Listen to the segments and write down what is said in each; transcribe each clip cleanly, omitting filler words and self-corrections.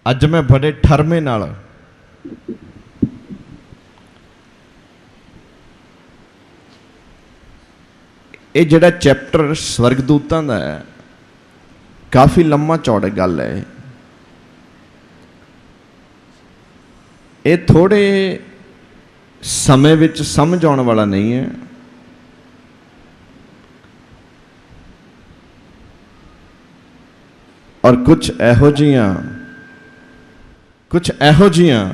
अज मैं बड़े ठरमे नाल ये जिहड़ा चैप्टर स्वर्गदूतां दा है काफ़ी लम्मा चौड़ा गल है। ये थोड़े समय विच समझ आने वाला नहीं है। और कुछ इहो जिहियां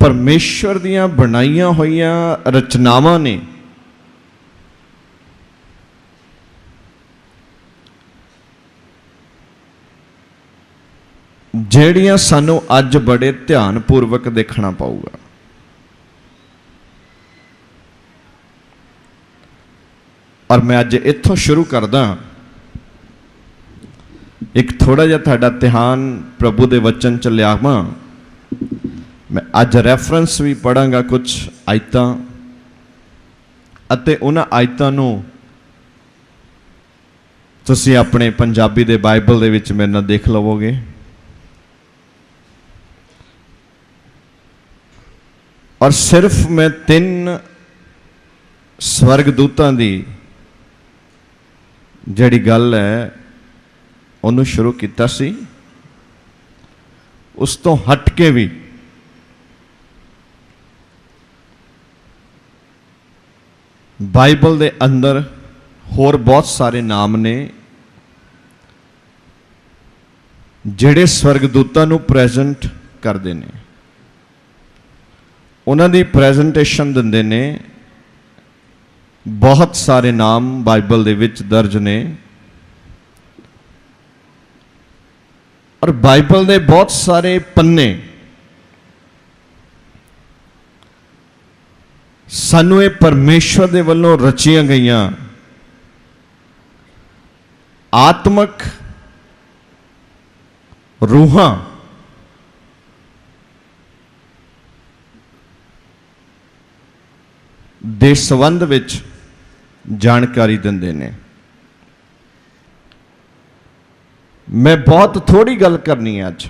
परमेश्वर दियां बनाईयां होईयां रचनावां ने ਜਿਹੜੀਆਂ ਸਾਨੂੰ ਅੱਜ बड़े ध्यानपूर्वक देखना पऊगा। और मैं अज इत्थों शुरू करदा। एक थोड़ा जिहा तुहाडा ध्यान प्रभु दे वचन च लियावां। मैं अज रैफरेंस भी पढ़ांगा कुछ आयतां अते उन्हां आयतां नूं तुसीं अपने पंजाबी दे बाइबल दे विच मेरे नाल देख लवोगे। और सिर्फ मैं 3 स्वर्गदूतां दी जिहड़ी गल है उन्होंने शुरू किया सी। उस तो हट के भी बाइबल दे अंदर होर बहुत सारे नाम ने जिहड़े स्वर्गदूतां नूं प्रेजेंट करते हैं। उन्हां दी प्रेजेंटेशन दिंदे ने। बहुत सारे नाम बाइबल दे विच दर्ज ने और बाइबल दे बहुत सारे पन्ने सानू ये परमेश्वर दे वल्लों रचियां गईयां आत्मक रूहां दे संबंध विच जानकारी दिंदे ने। मैं बहुत थोड़ी गल करनी है अज,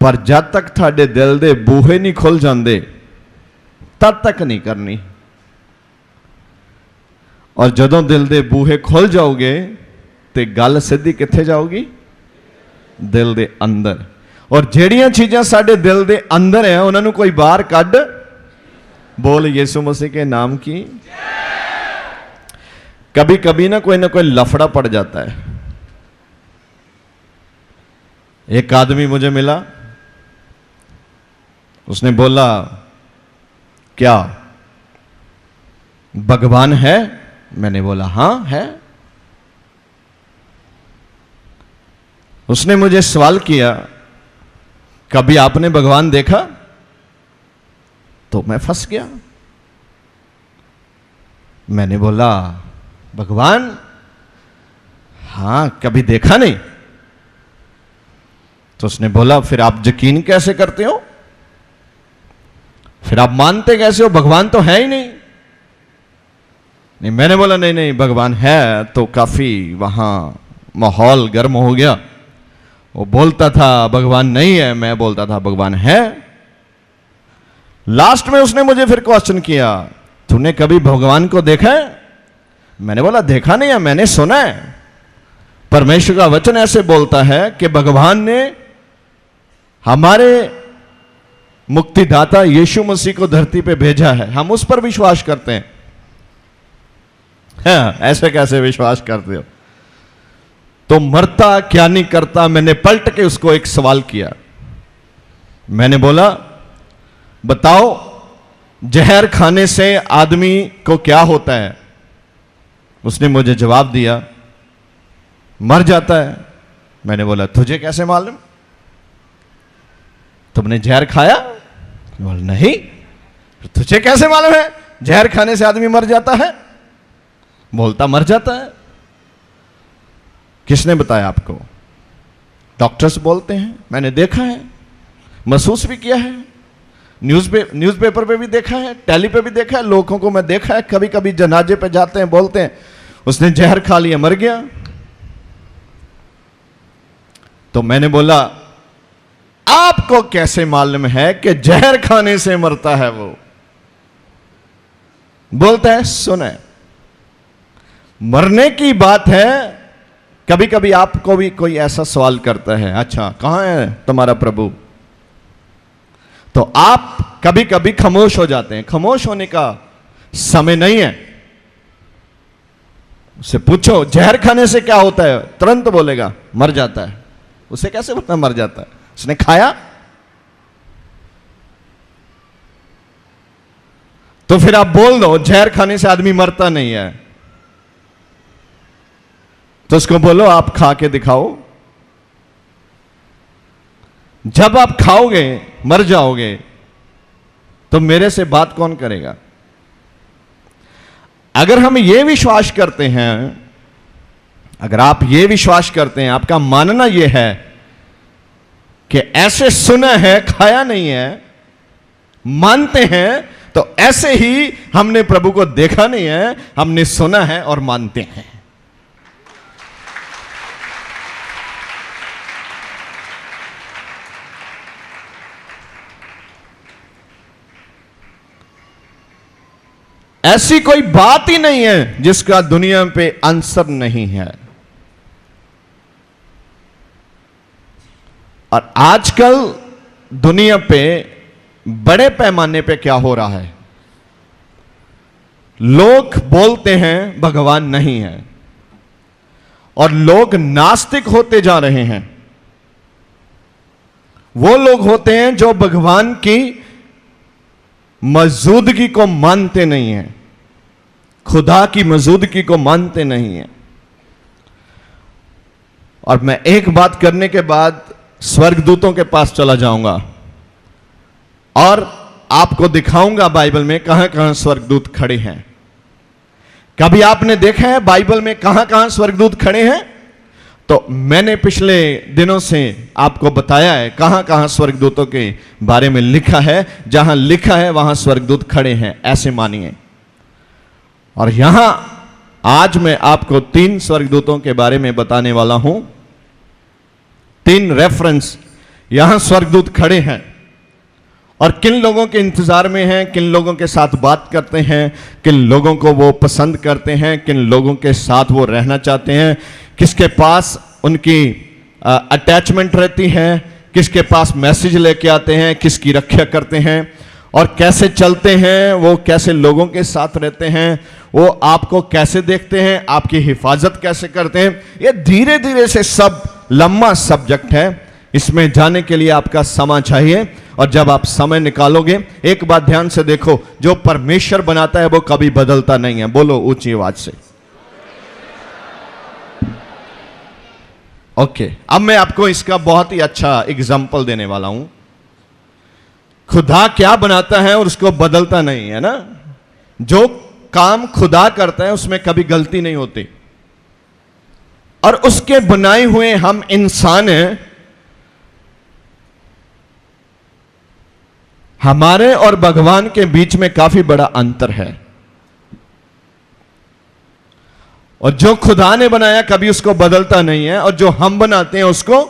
पर जब तक थाडे दिल दे बूहे नहीं खुल जाते तद तक नहीं करनी। और जदों दिल दे बूहे खुल जाओगे तो गल सीधी कित्थे जाओगी? दिल दे अंदर। और जिहड़ियां चीज़ां साडे दिल दे अंदर है उन्हां नूं कोई बाहर कढ बोल यीशु मसीह के नाम की। कभी कभी ना कोई लफड़ा पड़ जाता है। एक आदमी मुझे मिला, उसने बोला क्या भगवान है? मैंने बोला हाँ है। उसने मुझे सवाल किया कभी आपने भगवान देखा? तो मैं फंस गया। मैंने बोला भगवान हाँ कभी देखा नहीं। तो उसने बोला फिर आप यकीन कैसे करते हो? फिर आप मानते कैसे हो? भगवान तो है ही नहीं। नहीं, मैंने बोला नहीं नहीं भगवान है। तो काफी वहां माहौल गर्म हो गया। वो बोलता था भगवान नहीं है, मैं बोलता था भगवान है। लास्ट में उसने मुझे फिर क्वेश्चन किया तूने कभी भगवान को देखा है? मैंने बोला देखा नहीं है, मैंने सुना है। परमेश्वर का वचन ऐसे बोलता है कि भगवान ने हमारे मुक्तिदाता यीशु मसीह को धरती पे भेजा है, हम उस पर विश्वास करते हैं। हाँ, ऐसे कैसे विश्वास करते हो? तो मरता क्या नहीं करता। मैंने पलट के उसको एक सवाल किया। मैंने बोला बताओ जहर खाने से आदमी को क्या होता है? उसने मुझे जवाब दिया मर जाता है। मैंने बोला तुझे कैसे मालूम? तुमने जहर खाया? बोला नहीं। तुझे कैसे मालूम है जहर खाने से आदमी मर जाता है? बोलता मर जाता है। किसने बताया आपको? डॉक्टर्स बोलते हैं, मैंने देखा है, महसूस भी किया है। न्यूज़पेपर पे भी देखा है, टेली पे भी देखा है, लोगों को मैं देखा है, कभी कभी जनाजे पे जाते हैं, बोलते हैं उसने जहर खा लिया मर गया। तो मैंने बोला आपको कैसे मालूम है कि जहर खाने से मरता है वो? बोलता है सुने, मरने की बात है। कभी कभी आपको भी कोई ऐसा सवाल करता है, अच्छा कहां है तुम्हारा प्रभु? तो आप कभी कभी खामोश हो जाते हैं। खामोश होने का समय नहीं है। उससे पूछो जहर खाने से क्या होता है, तुरंत बोलेगा मर जाता है। उसे कैसे पता मर जाता है? उसने खाया। तो फिर आप बोल दो जहर खाने से आदमी मरता नहीं है, तो उसको बोलो आप खा के दिखाओ। जब आप खाओगे मर जाओगे तो मेरे से बात कौन करेगा? अगर हम ये विश्वास करते हैं, अगर आप ये विश्वास करते हैं, आपका मानना यह है कि ऐसे सुना है खाया नहीं है, मानते हैं, तो ऐसे ही हमने प्रभु को देखा नहीं है, हमने सुना है और मानते हैं। ऐसी कोई बात ही नहीं है जिसका दुनिया पे आंसर नहीं है। और आजकल दुनिया पे बड़े पैमाने पे क्या हो रहा है, लोग बोलते हैं भगवान नहीं है और लोग नास्तिक होते जा रहे हैं। वो लोग होते हैं जो भगवान की मौजूदगी को मानते नहीं हैं, खुदा की मौजूदगी को मानते नहीं हैं। और मैं एक बात करने के बाद स्वर्गदूतों के पास चला जाऊंगा और आपको दिखाऊंगा बाइबल में कहां कहां स्वर्गदूत खड़े हैं। कभी आपने देखा है बाइबल में कहां कहां स्वर्गदूत खड़े हैं? तो मैंने पिछले दिनों से आपको बताया है कहां कहां स्वर्गदूतों के बारे में लिखा है। जहां लिखा है वहां स्वर्गदूत खड़े हैं, ऐसे मानिए। और यहां आज मैं आपको 3 स्वर्गदूतों के बारे में बताने वाला हूं। 3 रेफरेंस, यहां स्वर्गदूत खड़े हैं और किन लोगों के इंतजार में हैं, किन लोगों के साथ बात करते हैं, किन लोगों को वो पसंद करते हैं, किन लोगों के साथ वो रहना चाहते हैं, किसके पास उनकी अटैचमेंट रहती है, किसके पास मैसेज लेके आते हैं, किसकी रक्षा करते हैं और कैसे चलते हैं, वो कैसे लोगों के साथ रहते हैं, वो आपको कैसे देखते हैं, आपकी हिफाजत कैसे करते हैं। ये धीरे धीरे से सब लंबा सब्जेक्ट है, इसमें जाने के लिए आपका समय चाहिए। और जब आप समय निकालोगे, एक बात ध्यान से देखो, जो परमेश्वर बनाता है वो कभी बदलता नहीं है। बोलो ऊंची आवाज से। ओके, अब मैं आपको इसका बहुत ही अच्छा एग्जाम्पल देने वाला हूं। खुदा क्या बनाता है और उसको बदलता नहीं है ना। जो काम खुदा करता है उसमें कभी गलती नहीं होती। और उसके बनाए हुए हम इंसान हैं। हमारे और भगवान के बीच में काफी बड़ा अंतर है। और जो खुदा ने बनाया कभी उसको बदलता नहीं है, और जो हम बनाते हैं उसको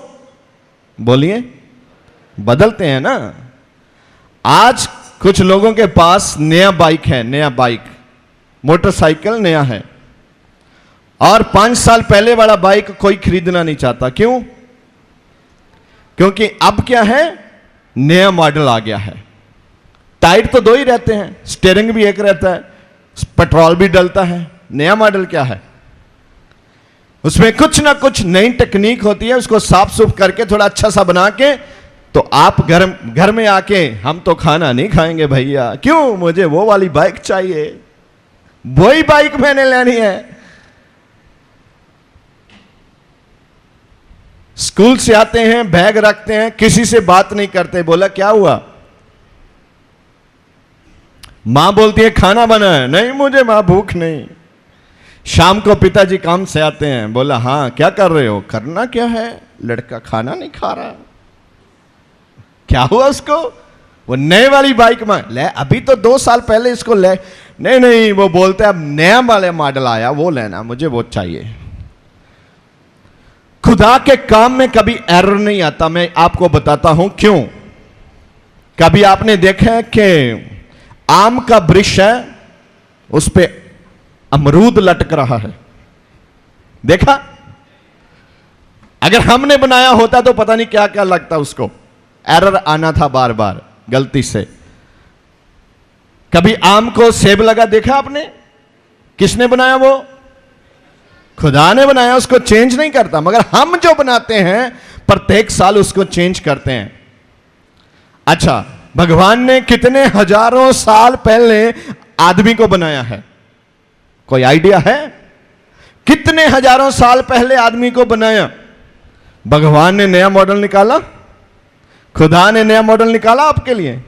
बोलिए बदलते हैं ना। आज कुछ लोगों के पास नया बाइक है, नया बाइक, मोटरसाइकिल नया है, और 5 साल पहले वाला बाइक कोई खरीदना नहीं चाहता। क्यों? क्योंकि अब क्या है, नया मॉडल आ गया है। टायर तो 2 ही रहते हैं, स्टीयरिंग भी एक रहता है, पेट्रोल भी डलता है। नया मॉडल क्या है, उसमें कुछ ना कुछ नई टेक्निक होती है, उसको साफ सुफ करके थोड़ा अच्छा सा बना के, तो आप घर में आके हम तो खाना नहीं खाएंगे भैया, क्यों, मुझे वो वाली बाइक चाहिए, वही बाइक मैंने लेनी है। स्कूल से आते हैं, बैग रखते हैं, किसी से बात नहीं करते। बोला क्या हुआ? मां बोलती है खाना बना है। नहीं मुझे मां भूख नहीं। शाम को पिताजी काम से आते हैं। बोला हाँ क्या कर रहे हो? करना क्या है, लड़का खाना नहीं खा रहा। क्या हुआ उसको? वो नए वाली बाइक में ले, अभी तो 2 साल पहले इसको ले, नहीं नहीं, वो बोलते अब नया वाले मॉडल आया वो लेना, मुझे वो चाहिए। खुदा के काम में कभी एरर नहीं आता। मैं आपको बताता हूं क्यों। कभी आपने देखा है कि आम का वृक्ष है, उस पे अमरूद लटक रहा है, देखा? अगर हमने बनाया होता तो पता नहीं क्या क्या लगता, उसको एरर आना था बार बार गलती से। कभी आम को सेब लगा देखा आपने? किसने बनाया? वो खुदा ने बनाया, उसको चेंज नहीं करता। मगर हम जो बनाते हैं प्रत्येक साल उसको चेंज करते हैं। अच्छा, भगवान ने कितने हजारों साल पहले आदमी को बनाया है? कोई आइडिया है? कितने हजारों साल पहले आदमी को बनाया? भगवान ने नया मॉडल निकाला, खुदा ने नया मॉडल निकाला आपके लिए।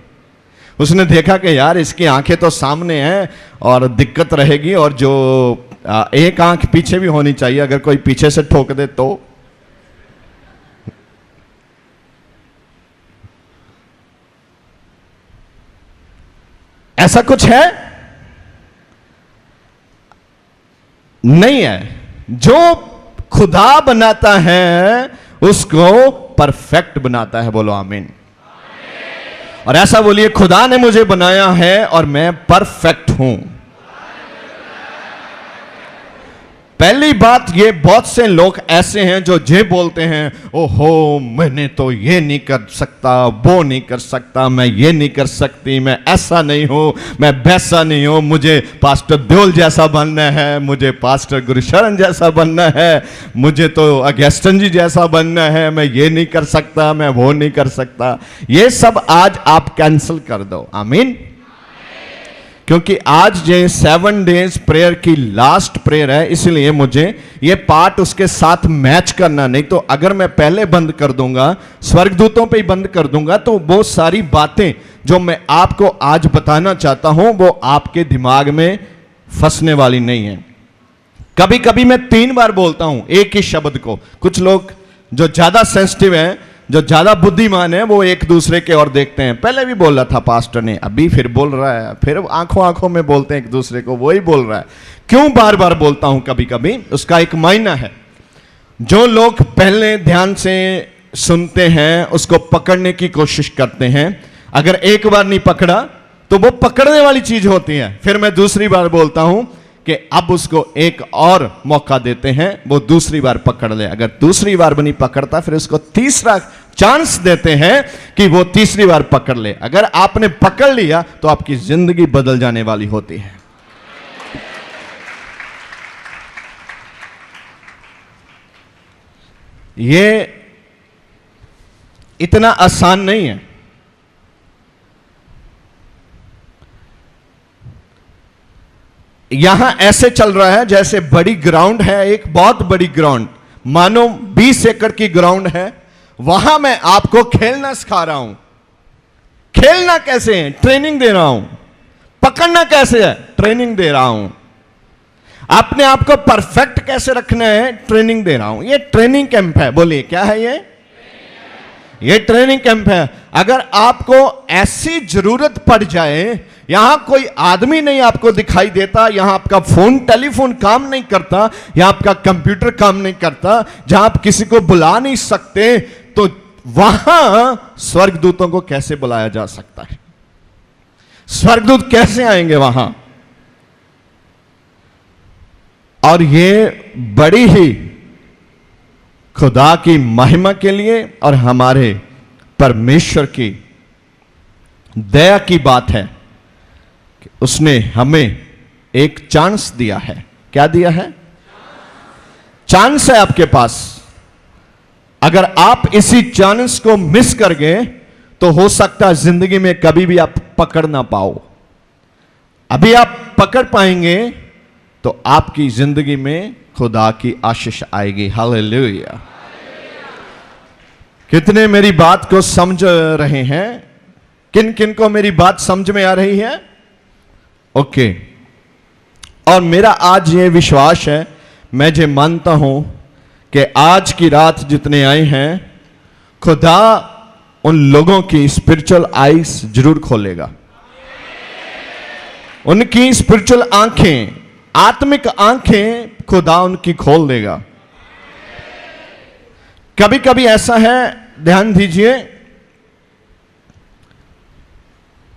उसने देखा कि यार इसकी आंखें तो सामने हैं और दिक्कत रहेगी, और जो एक आंख पीछे भी होनी चाहिए, अगर कोई पीछे से ठोक दे तो। ऐसा कुछ है? नहीं है। जो खुदा बनाता है उसको परफेक्ट बनाता है। बोलो आमीन। और ऐसा बोलिए, खुदा ने मुझे बनाया है और मैं परफेक्ट हूं। पहली बात, ये बहुत से लोग ऐसे हैं जो ये बोलते हैं, ओहो मैंने तो ये नहीं कर सकता, वो नहीं कर सकता, मैं ये नहीं कर सकती, मैं ऐसा नहीं हूं, मैं वैसा नहीं हूं, मुझे पास्टर देओल जैसा बनना है, मुझे पास्टर गुरुशरण जैसा बनना है, मुझे तो अगस्टन जी जैसा बनना है, मैं ये नहीं कर सकता, मैं वो नहीं कर सकता। ये सब आज आप कैंसिल कर दो। आमीन। क्योंकि आज ये 7 डेज प्रेयर की लास्ट प्रेयर है, इसलिए मुझे ये पार्ट उसके साथ मैच करना। नहीं तो अगर मैं पहले बंद कर दूंगा, स्वर्गदूतों पे ही बंद कर दूंगा, तो वो सारी बातें जो मैं आपको आज बताना चाहता हूं वो आपके दिमाग में फंसने वाली नहीं है। कभी कभी मैं 3 बार बोलता हूं एक ही शब्द को। कुछ लोग जो ज्यादा सेंसिटिव हैं, जो ज्यादा बुद्धिमान है, वो एक दूसरे के और देखते हैं। पहले भी बोल रहा था पास्टर ने, अभी फिर बोल रहा है, फिर आंखों आंखों में बोलते हैं एक दूसरे को, वही बोल रहा है। क्यों बार बार बोलता हूं कभी कभी? उसका एक मायना है। जो लोग पहले ध्यान से सुनते हैं उसको पकड़ने की कोशिश करते हैं। अगर एक बार नहीं पकड़ा तो वो पकड़ने वाली चीज होती है। फिर मैं दूसरी बार बोलता हूं कि अब उसको एक और मौका देते हैं, वो दूसरी बार पकड़ ले। अगर दूसरी बार भी नहीं पकड़ता फिर उसको तीसरा चांस देते हैं कि वो तीसरी बार पकड़ ले। अगर आपने पकड़ लिया तो आपकी जिंदगी बदल जाने वाली होती है। ये इतना आसान नहीं है। यहां ऐसे चल रहा है जैसे बड़ी ग्राउंड है, एक बहुत बड़ी ग्राउंड, मानो 20 एकड़ की ग्राउंड है। वहां मैं आपको खेलना सिखा रहा हूं। खेलना कैसे है? ट्रेनिंग दे रहा हूं। पकड़ना कैसे है? ट्रेनिंग दे रहा हूं। अपने आप को परफेक्ट कैसे रखना है? ट्रेनिंग दे रहा हूं। ये ट्रेनिंग कैंप है। बोलिए क्या है ये ट्रेनिंग कैंप है। अगर आपको ऐसी जरूरत पड़ जाए, यहां कोई आदमी नहीं आपको दिखाई देता, यहां आपका फोन टेलीफोन काम नहीं करता, यहां आपका कंप्यूटर काम नहीं करता, जहां आप किसी को बुला नहीं सकते, तो वहां स्वर्गदूतों को कैसे बुलाया जा सकता है? स्वर्गदूत कैसे आएंगे वहां? और ये बड़ी ही खुदा की महिमा के लिए और हमारे परमेश्वर की दया की बात है कि उसने हमें एक चांस दिया है। क्या दिया है? चांस है आपके पास। अगर आप इसी चांस को मिस कर गए तो हो सकता है जिंदगी में कभी भी आप पकड़ ना पाओ। अभी आप पकड़ पाएंगे तो आपकी जिंदगी में खुदा की आशीष आएगी। हालेलुया। कितने मेरी बात को समझ रहे हैं? किन किन को मेरी बात समझ में आ रही है? ओके। और मेरा आज ये विश्वास है, मैं जो मानता हूं कि आज की रात जितने आए हैं, खुदा उन लोगों की स्पिरिचुअल आईज जरूर खोलेगा, उनकी स्पिरिचुअल आंखें, आत्मिक आंखें खुदा उनकी खोल देगा। कभी कभी ऐसा है, ध्यान दीजिए,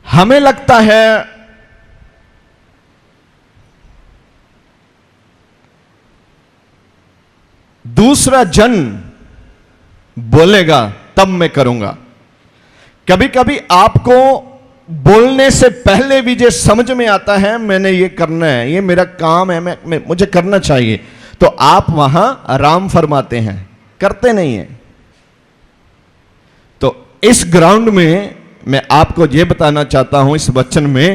हमें लगता है दूसरा जन बोलेगा तब मैं करूंगा। कभी कभी आपको बोलने से पहले भी जो समझ में आता है मैंने ये करना है, ये मेरा काम है, मुझे करना चाहिए, तो आप वहां आराम फरमाते हैं, करते नहीं हैं। तो इस ग्राउंड में मैं आपको यह बताना चाहता हूं, इस वचन में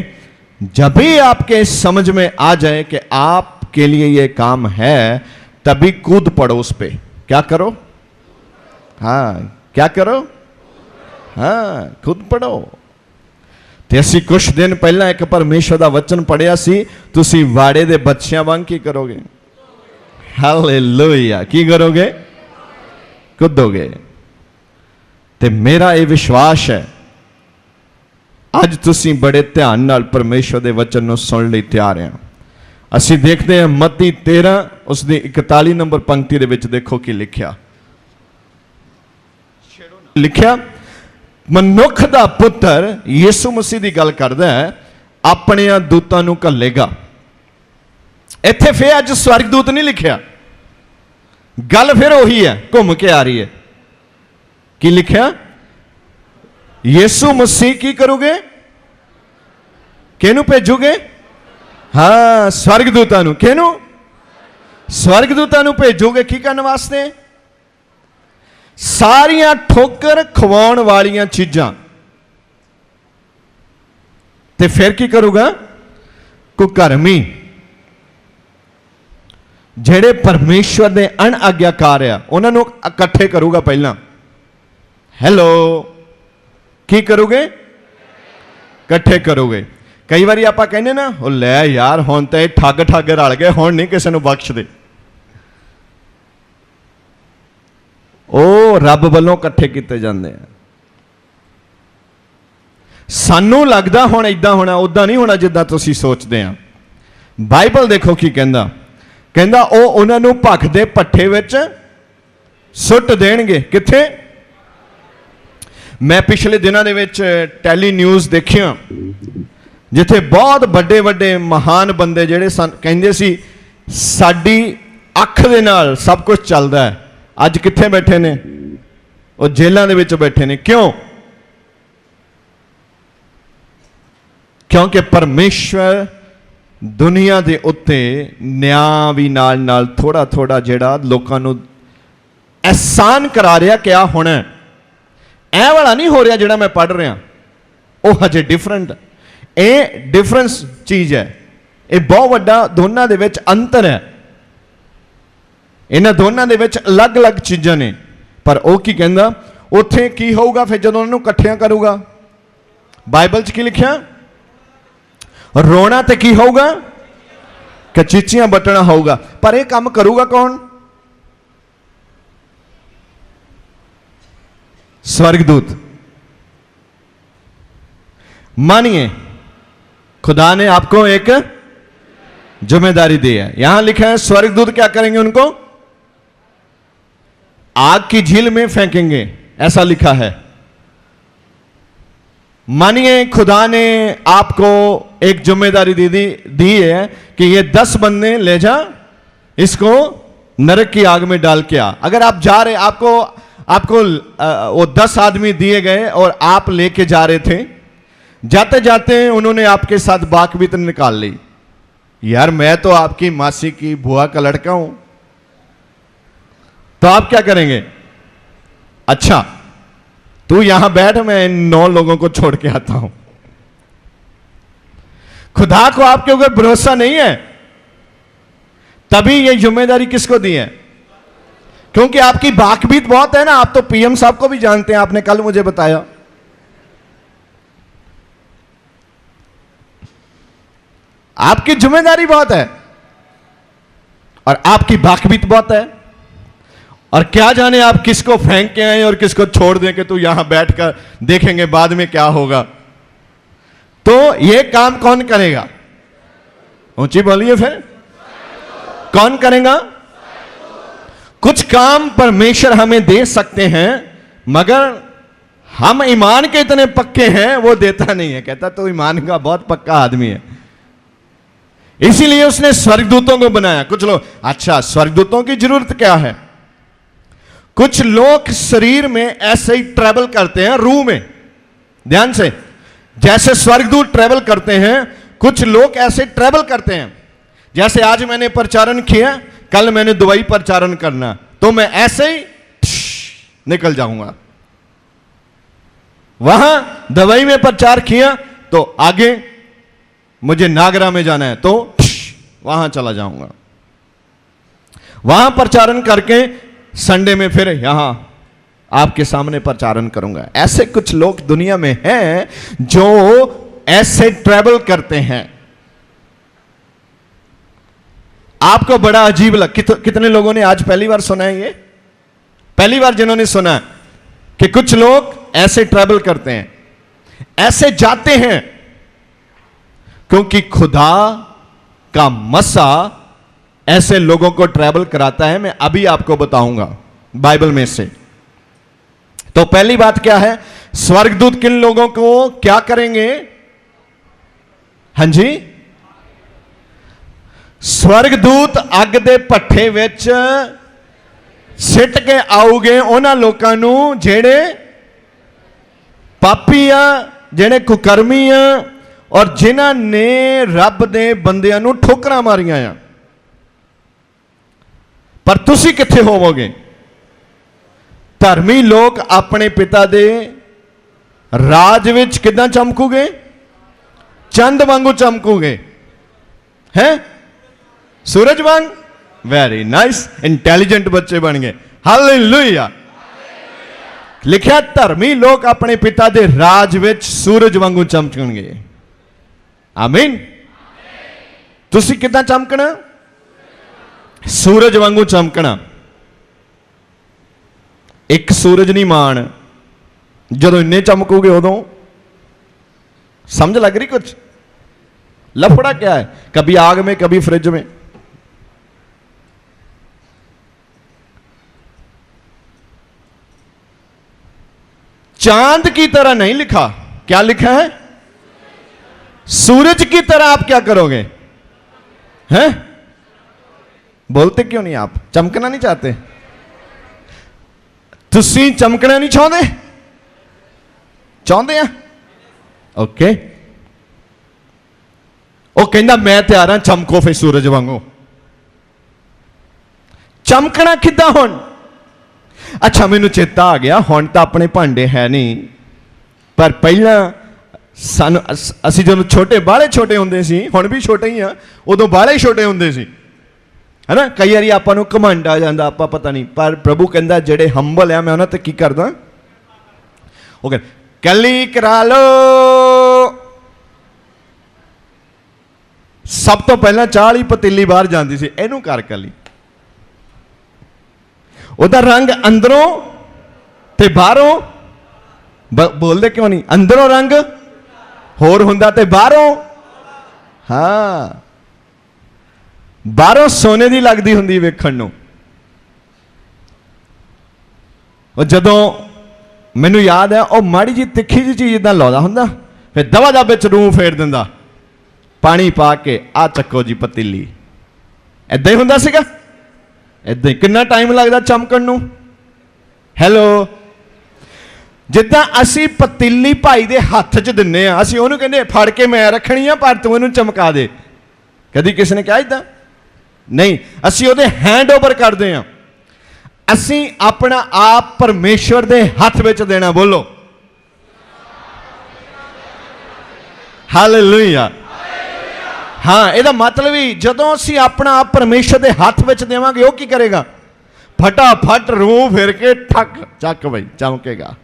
जब भी आपके समझ में आ जाए कि आपके लिए यह काम है, तभी कूद पड़ो उस पे। क्या करो? हाँ, क्या करो? हाँ, कूद पड़ो। ਤੇ ਅਸੀਂ ਕੁਝ ਦਿਨ ਪਹਿਲਾਂ ਇੱਕ ਪਰਮੇਸ਼ਰ ਦਾ ਵਚਨ ਪੜਿਆ ਸੀ, ਤੁਸੀਂ ਵਾੜੇ ਦੇ ਬੱਚਿਆਂ ਵਾਂਗ ਕੀ ਕਰੋਗੇ? ਹਾਲੇਲੂਇਆ। ਕੀ ਕਰੋਗੇ? ਕੁੱਦੋਗੇ। ਤੇ ਮੇਰਾ ਇਹ ਵਿਸ਼ਵਾਸ ਹੈ ਅੱਜ ਤੁਸੀਂ ਬੜੇ ਧਿਆਨ ਨਾਲ ਪਰਮੇਸ਼ਰ ਦੇ ਵਚਨ ਨੂੰ ਸੁਣਨ ਲਈ ਤਿਆਰ ਆ। ਅਸੀਂ ਦੇਖਦੇ ਹਾਂ ਮੱਤੀ 13 ਉਸ ਦੀ 41 ਨੰਬਰ ਪੰਕਤੀ ਦੇ ਵਿੱਚ ਦੇਖੋ ਕੀ ਲਿਖਿਆ। ਮਨੁੱਖ ਦਾ ਪੁੱਤਰ ਯਿਸੂ ਮਸੀਹ ਦੀ ਗੱਲ ਕਰਦਾ ਹੈ, ਆਪਣਿਆਂ ਦੂਤਾਂ ਨੂੰ ਘੱਲੇਗਾ। ਇੱਥੇ ਫਿਰ ਅੱਜ ਸਵਰਗਦੂਤ ਨਹੀਂ ਲਿਖਿਆ, ਗੱਲ ਫਿਰ ਉਹੀ ਹੈ, ਘੁੰਮ ਕੇ ਆ ਰਹੀ ਹੈ। ਕੀ ਲਿਖਿਆ? ਯਿਸੂ ਮਸੀਹ ਕੀ ਕਰੋਗੇ? ਕਿਹਨੂੰ ਭੇਜੋਗੇ? ਹਾਂ, ਸਵਰਗਦੂਤਾਂ ਨੂੰ। ਕਿਹਨੂੰ? ਸਵਰਗਦੂਤਾਂ ਨੂੰ ਭੇਜੋਗੇ। ਕੀ ਕਰਨ ਵਾਸਤੇ? ਸਾਰੀਆਂ ਠੋਕਰ ਖਵਾਉਣ ਵਾਲੀਆਂ ਚੀਜ਼ਾਂ। ਤੇ ਫਿਰ ਕੀ ਕਰੂਗਾ? ਕੁਕਰਮੀ, ਜਿਹੜੇ ਪਰਮੇਸ਼ਵਰ ਦੇ ਅਣਆਗਿਆਕਾਰ ਆ, ਉਹਨਾਂ ਨੂੰ ਇਕੱਠੇ ਕਰੂਗਾ ਪਹਿਲਾਂ। ਹੈਲੋ, ਕੀ ਕਰੋਗੇ? ਇਕੱਠੇ ਕਰੋਗੇ। ਕਈ ਵਾਰੀ ਆਪਾਂ ਕਹਿੰਦੇ ਨਾ, ਉਹ ਲੈ ਯਾਰ ਹੁਣ ਤਾਂ ਇਹ ਠੱਗ ਰਲ ਗਏ, ਹੁਣ ਨਹੀਂ ਕਿਸੇ ਨੂੰ ਬਖਸ਼ਦੇ। ਉਹ ਰੱਬ ਵੱਲੋਂ ਇਕੱਠੇ ਕੀਤੇ ਜਾਂਦੇ ਆ। ਸਾਨੂੰ ਲੱਗਦਾ ਹੁਣ ਇਦਾਂ ਹੋਣਾ, ਉਦਾਂ ਨਹੀਂ ਹੋਣਾ ਜਿੱਦਾਂ ਤੁਸੀਂ ਸੋਚਦੇ ਆ। ਬਾਈਬਲ ਦੇਖੋ ਕੀ ਕਹਿੰਦਾ। ਕਹਿੰਦਾ ਉਹ ਉਹਨਾਂ ਨੂੰ ਭੱਖ ਦੇ ਭੱਠੇ ਵਿੱਚ ਸੁੱਟ ਦੇਣਗੇ। ਕਿੱਥੇ? ਮੈਂ ਪਿਛਲੇ ਦਿਨਾਂ ਦੇ ਵਿੱਚ ਟੈਲੀ ਨਿਊਜ਼ ਦੇਖਿਆ, ਜਿੱਥੇ ਬਹੁਤ ਵੱਡੇ ਵੱਡੇ ਮਹਾਨ ਬੰਦੇ ਜਿਹੜੇ ਕਹਿੰਦੇ ਸੀ ਸਾਡੀ ਅੱਖ ਦੇ ਨਾਲ ਸਭ ਕੁਝ ਚੱਲਦਾ ਹੈ, ਅੱਜ ਕਿੱਥੇ ਬੈਠੇ ਨੇ? ਉਹ ਜੇਲ੍ਹਾਂ ਦੇ ਵਿੱਚ ਬੈਠੇ ਨੇ। ਕਿਉਂ? ਕਿਉਂਕਿ ਪਰਮੇਸ਼ਵਰ ਦੁਨੀਆ ਦੇ ਉੱਤੇ ਨਿਆਂ ਵੀ ਨਾਲ ਨਾਲ ਥੋੜਾ ਥੋੜਾ ਜਿਹੜਾ ਲੋਕਾਂ ਨੂੰ ਅਹਿਸਾਨ ਕਰਾ ਰਿਹਾ ਕਿ ਆ ਹੋਣਾ। ਐ ਵਾਲਾ ਨਹੀਂ ਹੋ ਰਿਹਾ ਜਿਹੜਾ ਮੈਂ ਪੜ੍ਹ ਰਿਹਾ, ਉਹ ਹਜੇ ਡਿਫਰੈਂਟ। ਇਹ ਡਿਫਰੈਂਸ ਚੀਜ਼ ਹੈ, ਇਹ ਬਹੁਤ ਵੱਡਾ ਦੋਨਾਂ ਦੇ ਵਿੱਚ ਅੰਤਰ ਹੈ। ਇਹਨਾਂ ਦੋਨਾਂ ਦੇ ਵਿੱਚ ਅਲੱਗ-ਅਲੱਗ ਚੀਜ਼ਾਂ ਨੇ। ਪਰ ਉਹ ਕੀ ਕਹਿੰਦਾ? ਉੱਥੇ ਕੀ ਹੋਊਗਾ ਫਿਰ ਜਦੋਂ ਉਹਨਾਂ ਨੂੰ ਇਕੱਠਿਆਂ ਕਰੂਗਾ? ਬਾਈਬਲ 'ਚ ਕੀ ਲਿਖਿਆ? ਰੋਣਾ ਤੇ ਕੀ ਹੋਊਗਾ? ਕਚੀਚੀਆਂ ਵੱਟਣਾ ਹੋਊਗਾ। ਪਰ ਇਹ ਕੰਮ ਕਰੂਗਾ ਕੌਣ? स्वर्गदूत। मानिए खुदा ने आपको एक जिम्मेदारी दी है। यहां लिखा है स्वर्गदूत क्या करेंगे? उनको आग की झील में फेंकेंगे, ऐसा लिखा है। मानिए खुदा ने आपको एक जिम्मेदारी दी है कि ये 10 बंदे ले जा, इसको नरक की आग में डाल के आ। अगर आप जा रहे, आपको वो 10 आदमी दिए गए और आप लेके जा रहे थे, जाते जाते उन्होंने आपके साथ बाकबीत निकाल ली। यार मैं तो आपकी मासी की बुआ का लड़का हूं, तो आप क्या करेंगे? अच्छा तू यहां बैठ, मैं इन 9 लोगों को छोड़ के आता हूं। खुदा को आपके ऊपर भरोसा नहीं है, तभी ये जिम्मेदारी किसको दी है? क्योंकि आपकी बाकबीत बहुत है ना। आप तो पीएम साहब को भी जानते हैं, आपने कल मुझे बताया। आपकी जिम्मेदारी बहुत है और आपकी बाकबीत बहुत है। और क्या जाने आप किसको फेंक के आए और किसको छोड़ दें कि तू यहां बैठकर देखेंगे बाद में क्या होगा। तो यह काम कौन करेगा? ऊंची बोलिए फिर, कौन करेगा? कुछ काम परमेश्वर हमें दे सकते हैं, मगर हम ईमान के इतने पक्के हैं वो देता नहीं है। कहता तो ईमान का बहुत पक्का आदमी है, इसीलिए उसने स्वर्गदूतों को बनाया। कुछ लोग, अच्छा स्वर्गदूतों की जरूरत क्या है? कुछ लोग शरीर में ऐसे ही ट्रैवल करते हैं, रूह में, ध्यान से, जैसे स्वर्गदूत ट्रैवल करते हैं, कुछ लोग ऐसे ट्रैवल करते हैं। जैसे आज मैंने प्रचारण किया, कल मैंने दुबई प्रचारण करना, तो मैं ऐसे ही निकल जाऊंगा। वहां दुबई में प्रचार किया तो आगे मुझे नागरा में जाना है, तो वहां चला जाऊंगा। वहां प्रचारण करके संडे में फिर यहां आपके सामने प्रचारण करूंगा। ऐसे कुछ लोग दुनिया में हैं जो ऐसे ट्रैवल करते हैं। आपको बड़ा अजीब कितने लोगों ने आज पहली बार सुना है? ये पहली बार जिन्होंने सुना कि कुछ लोग ऐसे ट्रैवल करते हैं, ऐसे जाते हैं, क्योंकि खुदा का मसा ऐसे लोगों को ट्रैवल कराता है। मैं अभी आपको बताऊंगा बाइबल में से। तो पहली बात क्या है? स्वर्गदूत किन लोगों को क्या करेंगे? हां जी, स्वर्गदूत अग दे भट्ठे विच सिट के आउगे उन्हां लोकां नूं जेड़े पापी आ, जेड़े कुकर्मी आ, और जिन्हां ने रब दे बंदियां नूं ठोकरां मारियां आ। पर तुसी कित्थे होवोगे? धर्मी लोग अपने पिता दे राज विच किदां चमकूगे? चंद वांगू चमकूगे, हैं? सूरज वांग। वेरी नाइस, इंटेलिजेंट बच्चे बन गए। हालेलुया। लिखा धर्मी लोग अपने पिता दे राज विच सूरज वांगू चमकणगे। आमीन। तुसी किदां चमकना? सूरज वांगू चमकना। एक सूरज नहीं मान, जदों इन्ने चमकोगे उदों। समझ लग रही कुछ? लफड़ा क्या है? कभी आग में, कभी फ्रिज में। चांद की तरह नहीं लिखा, क्या लिखा है? सूरज की तरह आप क्या करोगे? हैं? बोलते क्यों नहीं आप? चमकना नहीं चाहते? तुसी चमकना नहीं चाहते? चाहते हैं? ओके। वो कहना मैं तैयार हां, चमको फिर सूरज वांगू। चमकना किद्दां हुण? अच्छा मैनू चेता आ गया, हुण तां अपने भांडे है नहीं, पर पहला सानू असीं जदों छोटे, बाले छोटे हुंदे सी, हुण भी छोटे ही आ, उदों बाले छोटे हुंदे सी, है ना। कई बारी आपां नूं घमंड आ जांदा, आपां पता नहीं, पर प्रभु कहंदा जेड़े हंबल आ मैं उन्हां ते की करदा? वो कहंदा कली करा लो। सब तो पहला चाह वाली पतीली बाहर जाती सी, इहनूं कर कली। उहदा रंग अंदरों ते बाहरों, बोलते क्यों नहीं? अंदरों रंग होर हुंदा ते बाहरों, हाँ, बाहरों सोने दी लगदी हुंदी वेखण नूं। और जदों मैनू याद है, वह माड़ी जी तिखी जी चीज इदां लाउंदा हुंदा, फिर दवा दा विच रूह फेर दिंदा, पानी पा के आ चक्को जी पतीली। इदां ही हुंदा सीगा। इदां ही कितना टाइम लगदा चमकण नूं? हैलो। जिद्दां असीं पतीली भाई दे हत्थ च दिन्ने आ, असीं ओनूं कहंदे फड़ के मैं रखणी आ पर तूं इहनूं चमका दे। कदी किसी ने कहा इदां? नहीं, असीं ओहदे हैंड ओवर करदे आ। असीं अपना आप परमेश्वर दे हत्थ विच देना। बोलो हालेलुया। हाँ, यदा मतलब ही जदों असीं अपना आप परमेश्वर दे हत्थ विच देवांगे, वो की करेगा? फटाफट रूह फिर के ठक चक भाई चमकेगा।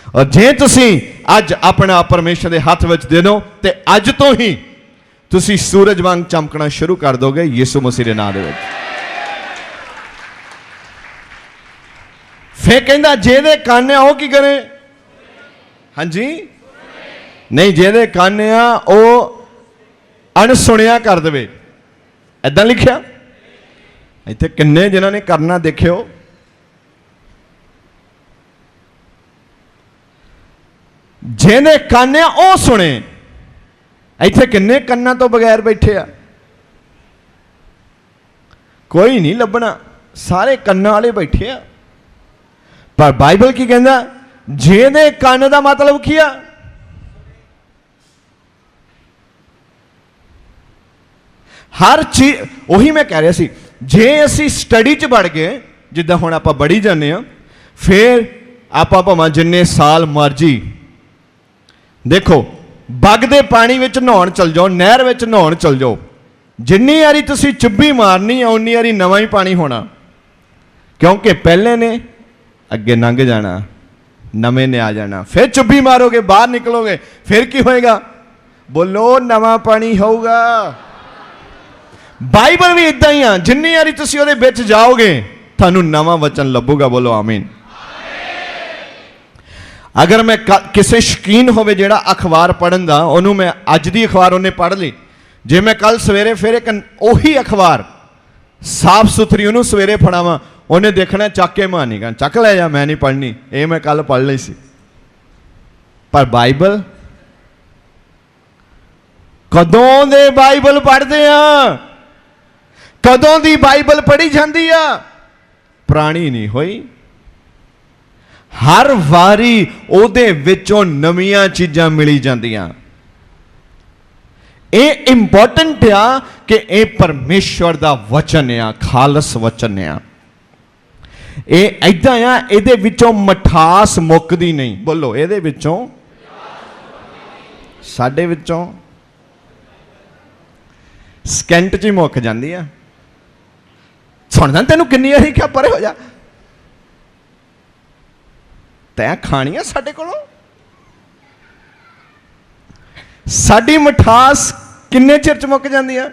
और जे तुसीं अज अपना आप परमेश्वर दे हत्थ विच दे दो, ते अज तो ही तुसीं सूरज वांग चमकना शुरू कर दोगे यीशु मसीह दे नाम दे विच। फिर कहता जेदे कान आ वो की करे? हाँ जी, नहीं, जेदे कान आ वो अणसुनिया कर दे, ऐदा लिखिया इत्थे। किन्ने जिन्होंने करना देखियो, जेदे कान आ वो सुने। इत्थे किन्ने कन्ना तो बगैर बैठे आ? कोई नहीं लभना, सारे कन्ना वाले बैठे आ। पर बाइबल की कहता जेदे कान का मतलब की आ? हर चीज, उही मैं कह रहा सी, जे असी स्टडी च बढ़ गए, जिद्दां हुण आपां बढ़ी जाने आ, फिर आपां भावें जिन्ने साल मर्जी, देखो बगदे पानी विच नहाउण चल जाओ, नहर विच नहाउण चल जाओ, जिन्नी वारी तुसीं चुब्भी मारनी आ उन्नी वारी नवां ही पानी होना, क्योंकि पहले ने अगे लंघ जाना, नवे ने आ जाना। फिर चुब्भी मारोगे, बाहर निकलोगे, फिर की होएगा? बोलो नवां पानी होगा। बाइबल भी इदा ही आ, जिन्नी वारी तुसीं उहदे विच जाओगे थानू नवां वचन लभूगा। बोलो आमीन। अगर मैं किसी शौकीन होवे जिहड़ा अखबार पढ़न दा, उहनूं मैं अज दी अखबार उन्हें पढ़ ली, जे मैं कल सवेरे फिर एक उही अखबार साफ सुथरी उन्होंने सवेरे फड़ावा, उन्हें देखना चक के मैं नहीं कहना चक ले जा, मैं नहीं पढ़नी, ये मैं कल पढ़ ली सी। पर बाइबल कदों दे बाइबल पढ़ते हैं, कदों दी बाइबल पढ़ी जाती है, पुरानी नहीं हुई। हर वारी उहदे विचों नवीं चीज़ां मिली जांदियां। ये इंपॉर्टेंट आ कि ये परमेश्वर दा वचन आ, खालस वचन आ। ये ऐदा आ, इहदे विचों मठास मुकदी नहीं। बोलो इहदे विचों, साडे विचों सकेंट च ही मुक जांदी आ। सुनदा तैनूं किन्नी वारी क्या परे हो जा, तैं खानी आ साडे कोलों। साडी मठास किन्ने चिर च मुक जाती है?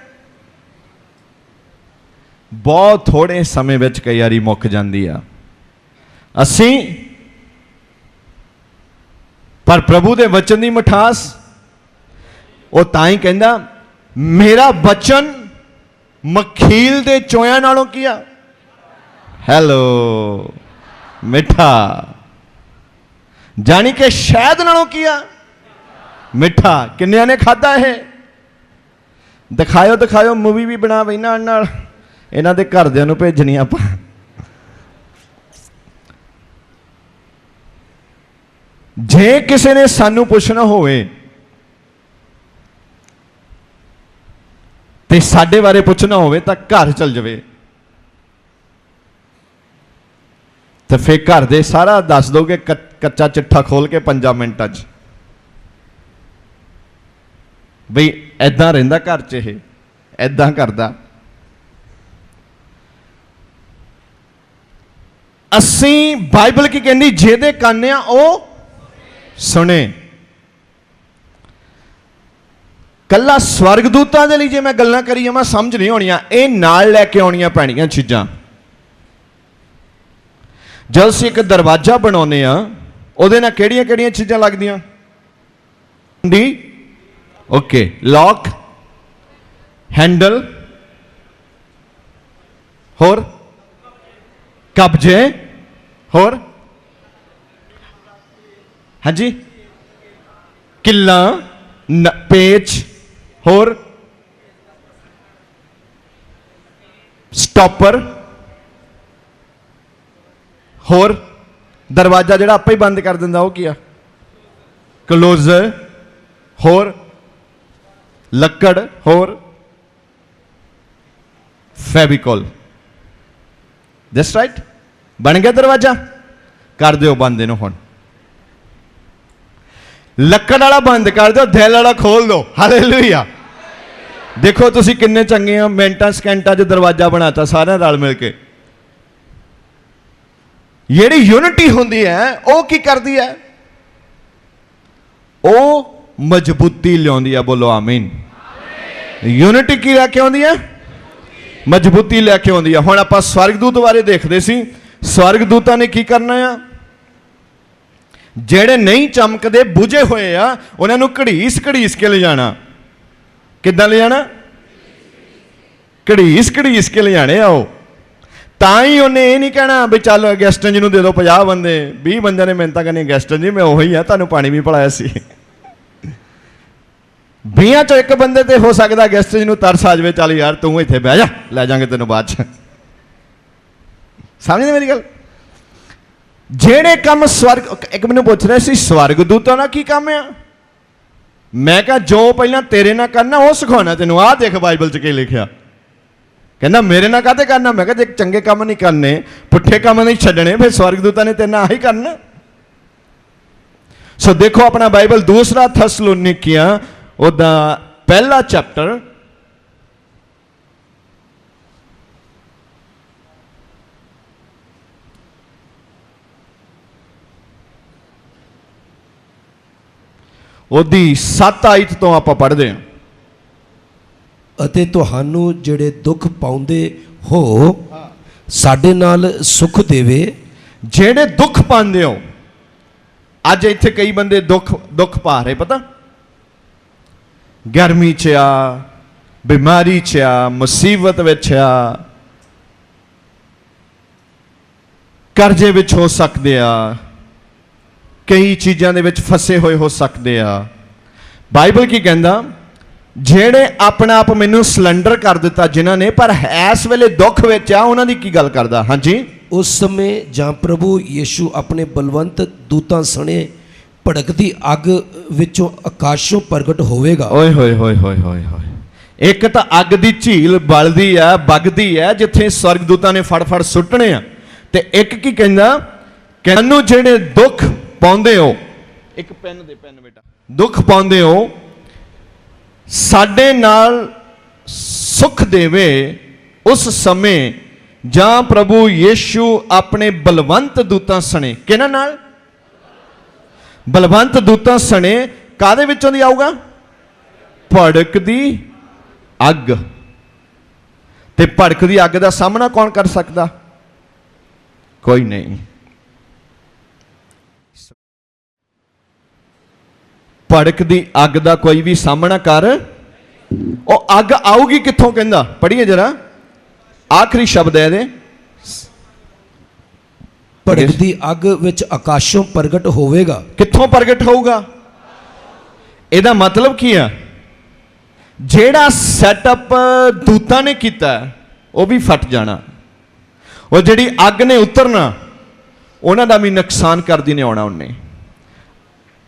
बहुत थोड़े समय विच कई बारी मुक जाती है। असीं पर प्रभु दे वचन दी मठास वो तां ही कहंदा, मेरा वचन मखील दे चोयां नालों किया, हैलो, मिठा, जानी के शहद नालों किया मिठा। किन्निया ने खादा है? दिखाओ दिखाओ, मूवी भी बना बैना नाल, इन्हां दे घरदिआं नूं भेजनी आपां। जे किसी ने सानू पुछना होवे ते साडे बारे पुछना होवे तां घर चल जावे, तो फिर घर दे सारा दस दोगे, कच्चा चिट्ठा खोल के 5 मिनटां च बई ऐदा रहिंदा घर च, ये ऐदा करदा। असीं बाइबल की कहंदी जेदे कान आ ओ सुने। कला स्वर्गदूतां दे लई जे मैं गल्लां करी जावां समझ नहीं होणियां, ये नाल लैके आउणियां पैणियां चीज़ां। जब असीं एक दरवाजा बनाउने आ, उहदे नाल किहड़ियां किहड़ियां चीज़ां लगदियां? डी ओके, लॉक, हैंडल, होर कब्जे, होर हाँ जी, किल्ला, पेच, होर स्टॉपर, होर दरवाजा जिहड़ा आपे ही बंद कर दिंदा, वो किया क्लोजर, होर लक्कड़, होर फेविकॉल। जस्ट राइट, बन गया दरवाजा, कर दो बंद इनू। हुण लक्कड़ वाला बंद कर दो, दिल वाला खोल दो। हालेलुया। देखो तुसी किन्ने चंगे हो, मिनटां सकेंटां च दरवाजा बनाता सारे रल मिल के। जिहड़ी यूनिटी हुंदी है वो की करदी है? वो मजबूती लियाउंदी है। बोलो आमीन। यूनिटी की लैके आउंदी है? मजबूती लैके आउंदी है। हुण आपां स्वर्गदूत बारे देखदे सी, स्वर्गदूतां ने की करना आ? ਜਿਹੜੇ नहीं चमकते बुझे हुए आ उन्हां नूं घड़ीस घड़ीस के ले जाना। किदां ले जाना? घड़ीस घड़ीस के ले जाने आओ। तां ही उन्हें ये नहीं कहना भी चल गैस्टन जी नूं दे दो 50 बंदे 20 बंदे ने मिन्नतां करनी गैस्टन जी मैं उही आ तुहानूं पानी भी पिलाया सी। 20 चों एक बंदे ते हो सकदा गैस्टन जी नूं तरस आ जावे चल यार तूं इत्थे बह जा लै जांगे तैनूं बाद च। समझदे मेरी गल? ਜਿਹੜੇ ਕੰਮ स्वर्ग एक मैनूं पुछ रहे सी स्वर्गदूतां दा की काम आ? मैं कहा जो पहला तेरे नाल करना वो सिखाना तैनूं। आ देख बाइबल च की लिखिया। कहना मेरे नाल काहते करना? मैं कहा जे चंगे काम नहीं करने पुट्ठे काम नहीं छड्डने फिर स्वर्गदूतां ने तेरे नाल आही करना। सो देखो अपना बाइबल दूसरा थस्सलुनीकियां ओदा पहला चैप्टर ਉਹਦੀ 7 ਆਇਤ ਤੋਂ ਆਪਾਂ ਪੜ੍ਹਦੇ ਹਾਂ। ਅਤੇ ਤੁਹਾਨੂੰ ਜਿਹੜੇ ਦੁੱਖ ਪਾਉਂਦੇ ਹੋ ਸਾਡੇ ਨਾਲ ਸੁਖ ਦੇਵੇ। ਜਿਹੜੇ ਦੁੱਖ ਪਾਉਂਦੇ ਹੋ ਅੱਜ ਇੱਥੇ ਕਈ ਬੰਦੇ ਦੁੱਖ ਪਾ ਰਹੇ ਪਤਾ ਗਰਮੀ 'ਚ ਆ ਬਿਮਾਰੀ 'ਚ ਆ ਮੁਸੀਬਤ ਵਿੱਚ ਆ ਕਰਜ਼ੇ ਵਿੱਚ ਹੋ ਸਕਦੇ ਆ कई चीज़ों के विच फसे हुए हो सकते आ। बाइबल की कहता जेड़े अपना आप मैनू सिलेंडर कर दिता जिन्हों ने पर इस वेले दुख विच आ उन्हां दी की गल करदा। हाँ जी उस समय जहाँ प्रभु यीशु अपने बलवंत दूतां सने भड़कती अग विचों आकाशों प्रगट होवेगा। ओए होए होए होए होए होए एक तो अग दी झील बलदी है बगदी है जिथे स्वर्गदूतां ने फड़ फड़ सुट्टने आ ते एक की कहंदा कहनू जेड़े दुख पाउंदे हो एक पेन दे पेन बेटा दुख पाउंदे हो साडे नाल सुख देवे उस समय जहां प्रभु यीशु अपने बलवंत दूतां सने किहनां नाल बलवंत दूतां सने कादे विचों दी आऊगा भड़कदी अग ते भड़कदी अग दा सामना कौन कर सकदा कोई नहीं। भड़कदी अग का कोई भी सामना कर वो अग आऊगी कित्थों कहंदा पढ़िए जरा आखिरी शब्द है दे भड़कदी अग विच आकाशों प्रगट होवेगा। कित्थों प्रगट होगा? ਇਹਦਾ मतलब की है जेड़ा सैटअप दूतां ने कीता वो भी फट जाना वो जिहड़ी अग ने उतरना उन्हां दा भी नुकसान करदी ने आउणा उन्हें।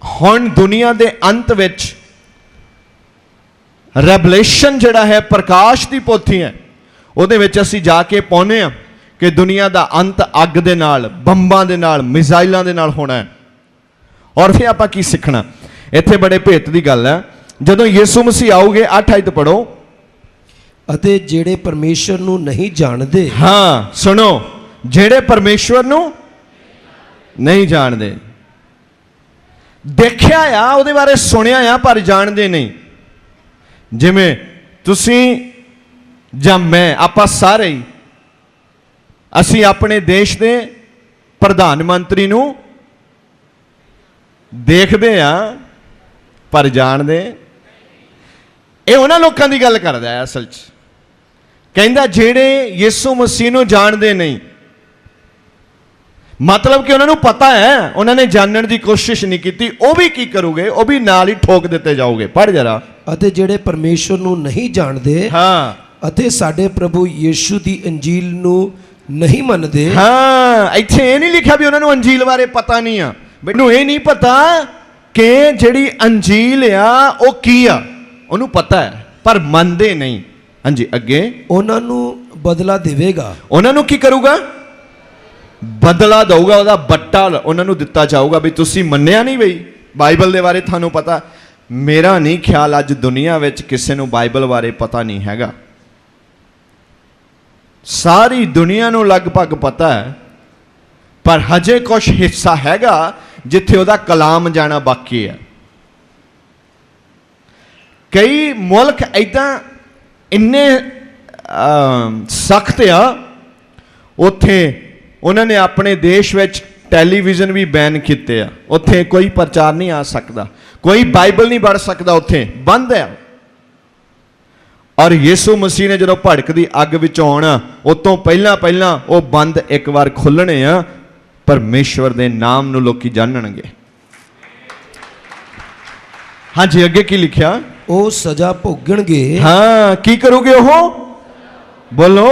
हुण दुनिया के अंत विच रैवलेशन जिहड़ा है प्रकाश की पोथी है उहदे विच असीं जाके पाउने आ कि दुनिया का अंत अग दे नाल बंबां दे नाल मिसाइलां दे नाल होना है। और फिर आपां की सीखना इत्थे बड़े भेत की गल है जदों यीशु मसीह आओगे 8 आयत पढ़ो अते जेड़े परमेश्वर नूं नहीं जानदे। हाँ सुनो जेड़े परमेश्वर नूं नहीं जानदे देखिया आ उहदे बारे सुनिया आ पर जानते नहीं। जिवें तुसीं जां मैं आपां सारे ही असीं अपने देश के प्रधानमंत्री नूं देखदे आ पर जानदे ये उन्हां लोकां दी गल करदा है असल च कहंदा जेड़े यीशु मसीह नूं जानदे नहीं मतलब कि उन्होंने पता है उन्होंने जानने की कोशिश नहीं की वो भी की करोगे वो भी नाल ही ठोक देते जाओगे। पढ़ जरा अते जेड़े परमेश्वर नूं नहीं जानदे हाँ अते साडे प्रभु यीशु दी अंजील नूं नहीं मनदे। हाँ इत्थे ये नहीं लिखा भी उन्होंने अंजील बारे पता नहीं आ मैनूं ये नहीं पता कि जिहड़ी अंजील आ वो की आ उन्होंने पता है पर मनदे नहीं। हाँ जी अगे उन्हां नूं बदला देवेगा। उन्होंने की करूगा बदला दूगा वह बट्टा उन्होंने दिता जाऊगा भी तुसी मन्निया नहीं बई बाइबल के बारे थानू पता। मेरा नहीं ख्याल अज दुनिया में किसी को बाइबल बारे पता नहीं हैगा। सारी दुनिया को लगभग पता है पर हजे कुछ हिस्सा हैगा जिथे वह कलाम जाना बाकी है। कई मुल्क इदा इन्ने सख्त आ उथे उन्होंने अपने देश विच टैलीविजन भी बैन किए आ, उत्थे कोई प्रचार नहीं आ सकता, कोई बाइबल नहीं पढ़ सकता, उत्थे बंद है। और यीशु मसीह ने जो भड़कदी अग विचों आउणा, उतों पहला पहला वो बंद एक बार खुलने आ, परमेश्वर दे नाम नूं लोकी जानणगे। हाँ जी, अगे की लिखिया? ਉਹ ਸਜ਼ਾ ਭੋਗਣਗੇ। हाँ, की करोगे वो? बोलो।